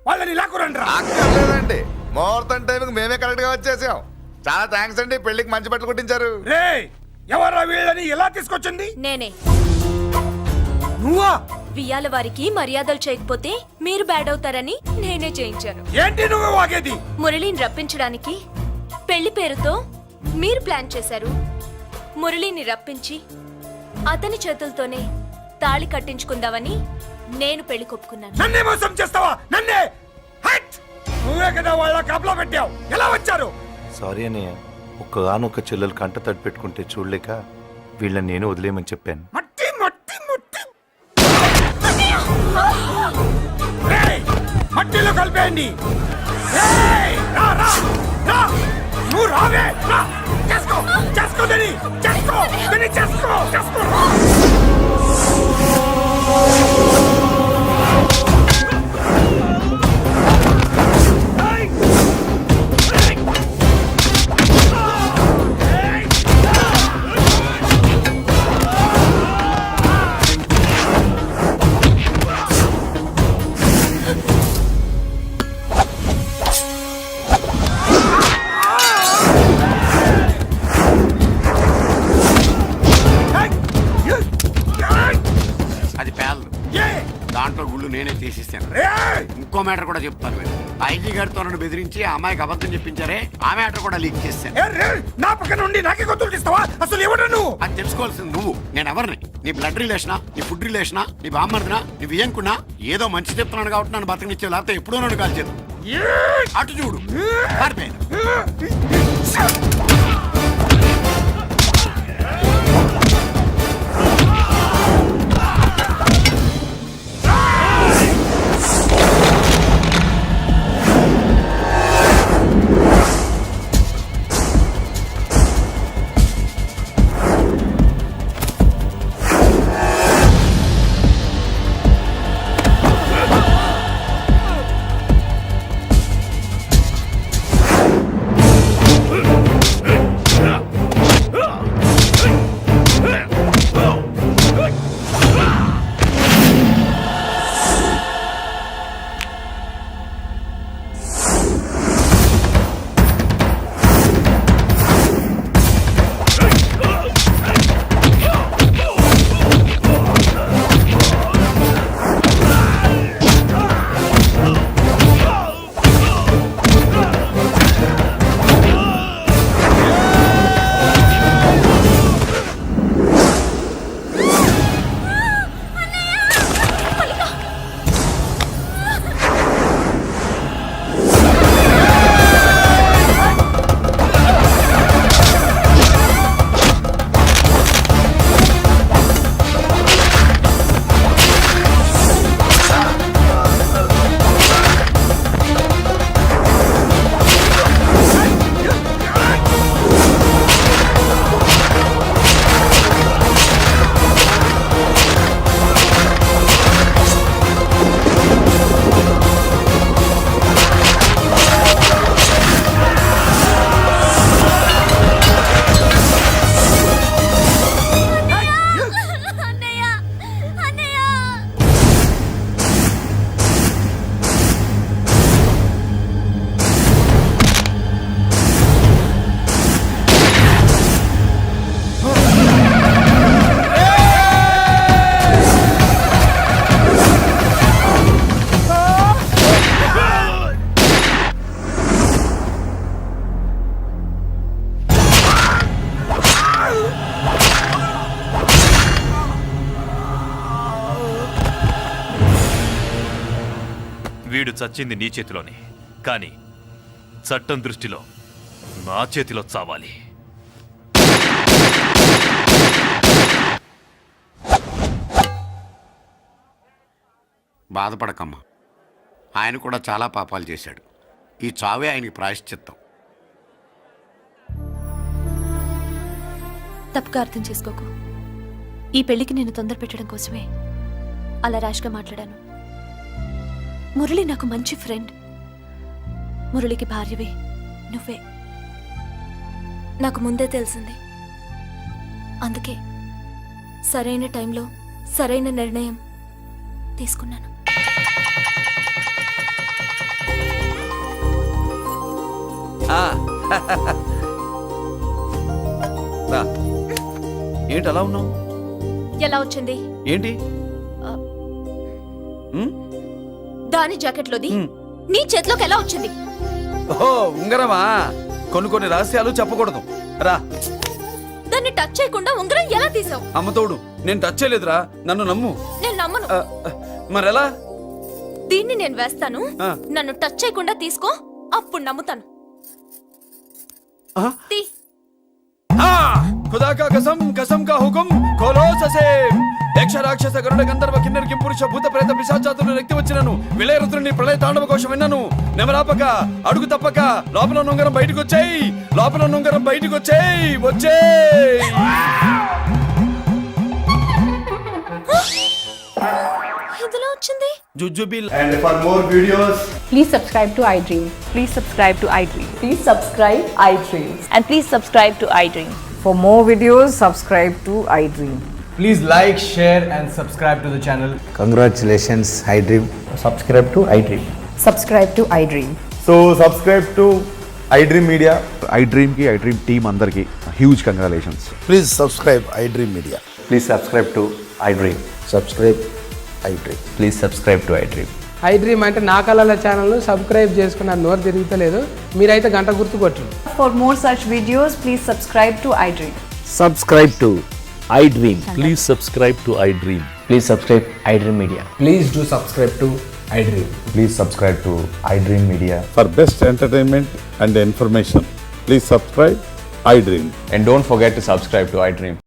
వాళ్ళని లాక్కురండ్రా. అక్కర్లేదండి, ముహూర్తం టైంకి మేమే కరెక్ట్ గా వచ్చేసాం. చాలా థ్యాంక్స్ అండి, పెళ్లికి మంచి బట్టలు కుట్టించారు. రే, ఎవరా వీళ్ళని ఎలా తీసుకొచ్చింది? నేనే. నువ్వా? వియ్యాల వారికి మర్యాదలు చేయకపోతే మీరు బ్యాడ్ అవుతారని నేనే చేయించాను. ఏంటి నువ్వు వాగేది? మురళిని రప్పించడానికి పెళ్లి పేరుతో మీరు ప్లాన్ చేశారు. మురళిని రప్పించి అతని చేతులతోనే తాళి కట్టించుకుందామని నేను పెళ్లి కొప్పుకున్నాను. నన్నే మోసం చేస్తావా? నన్నే? నువ్వే కదా వాళ్ళ కాపలా పెట్టావు. ఎలా వచ్చారు? సారీ అన్నయ్య, ఒక్కగానొక్క చెల్లెలు కంట తడి పెట్టుకుంటే చూడలేక వీళ్ళని నేను వదిలేయమని చెప్పాను. మట్టి మట్టి మట్టి మట్టిలో కలిపేయండి. నువ్వు రావే. చేసుకో చేసుకో దని చేసుకో దని చేసుకో చేసుకో. దాంట్లో గుళ్ళు నేనే తీసిస్తాను. ఇంకో మ్యాటర్ కూడా చెప్తాను. ఐజీ గారితో నన్ను బెదిరించి ఆ అమ్మాయికి అబద్ధం చెప్పించారే, ఆ మ్యాటర్ కూడా లీక్ చేస్తాను. నా పక్కన ఉండి నాకే గొంతులు తీస్తావా? అసలు ఎవరు నువ్వు? అది తెలుసుకోవాల్సింది నువ్వు. నేను ఎవరిని? నీ బ్లడ్ రిలేషనా, నీ ఫుడ్ రిలేషనా, నీ బామ్మర్దినా, నీ వియ్యంకున్నా? ఏదో మంచి చెప్తున్నాను కాబట్టి నన్ను బతకనిచ్చేది, లేకపోతే ఎప్పుడో నన్ను కాల్చేది. అటు చూడు, పారిపోయాను. వీడు చచ్చింది నీ చేతిలోనే, కానీ చట్టం దృష్టిలో నా చేతిలో చావాలి. బాధపడకమ్మా, ఆయన కూడా చాలా పాపాలు చేశాడు. ఈ చావే ఆయనకి ప్రాయశ్చిత్తం. తప్పుగా అర్థం చేసుకోకు. ఈ పెళ్లికి నేను తొందర పెట్టడం కోసమే అలా ర్యాష్గా మాట్లాడాను. మురళి నాకు మంచి ఫ్రెండ్. మురళికి భార్యవే నువ్వే. నాకు ముందే తెలిసింది. అందుకే సరైన టైంలో సరైన నిర్ణయం తీసుకున్నాను. ఏంటి అలా ఉన్నావు? ఎలా వచ్చింది? ఏంటి? దాని జాకెట్లోది నీ చేతిలోకి ఎలా వచ్చింది? ఓహో, ఉంగరమా? కొన్ని రహస్యాలు చెప్పకూడదు. రా. దాన్ని టచ్ చేయకుండా ఉంగరం ఎలా తీసావు? అమ్మతోడు, నేను టచ్ చేయలేదురా, నన్ను నమ్ము. నేను నమ్మను. మరెలా? దీన్ని నేను వేస్తాను, ఆ. నన్ను టచ్ చేయకుండా తీసుకో, అప్పుడు నమ్ముతాను. తీ. खुदा का कसम, कसम का हुकुम, खोलो ससे. యక్ష రాక్షస గరుడ గంధర్వ కిన్నెర కింపురుష భూత ప్రేత పిశాచాతులు రెక్తి వచ్చినను విలయ రుద్రుని ప్రళయ తాండవ కోశం విన్నను. నెమరాపక అడుగు తప్పక లోపల నుంగరం బయటకు వచ్చేయి, లోపల నుంగరం బయటకు వచ్చేయి, వచ్చేయి. ఇందులో వచ్చింది జుజుబి. And for more videos, please subscribe to iDream. Please subscribe to iDream. Please subscribe iDream. and please subscribe to iDream. For more videos, subscribe to iDream. Please like, share and subscribe to the channel. congratulations, iDream. Subscribe to iDream. Subscribe to iDream. So subscribe to iDream Media. iDream ki iDream team andarki huge congratulations. Please subscribe iDream Media. Please subscribe to iDream. Subscribe iDream. Please subscribe to iDream. iDream అంటే నా కళల ఛానల్ను subscribe చేసుకున్న నోరు తిరుగుతలేదు. మీరైతే గంట గుర్తు కొట్టండి. For more such videos, please subscribe to iDream. Subscribe to iDream. Please subscribe to iDream. Please subscribe iDream Media. Please do subscribe to iDream. Please subscribe to iDream Media. For best entertainment and information, please subscribe iDream. And don't forget to subscribe to iDream.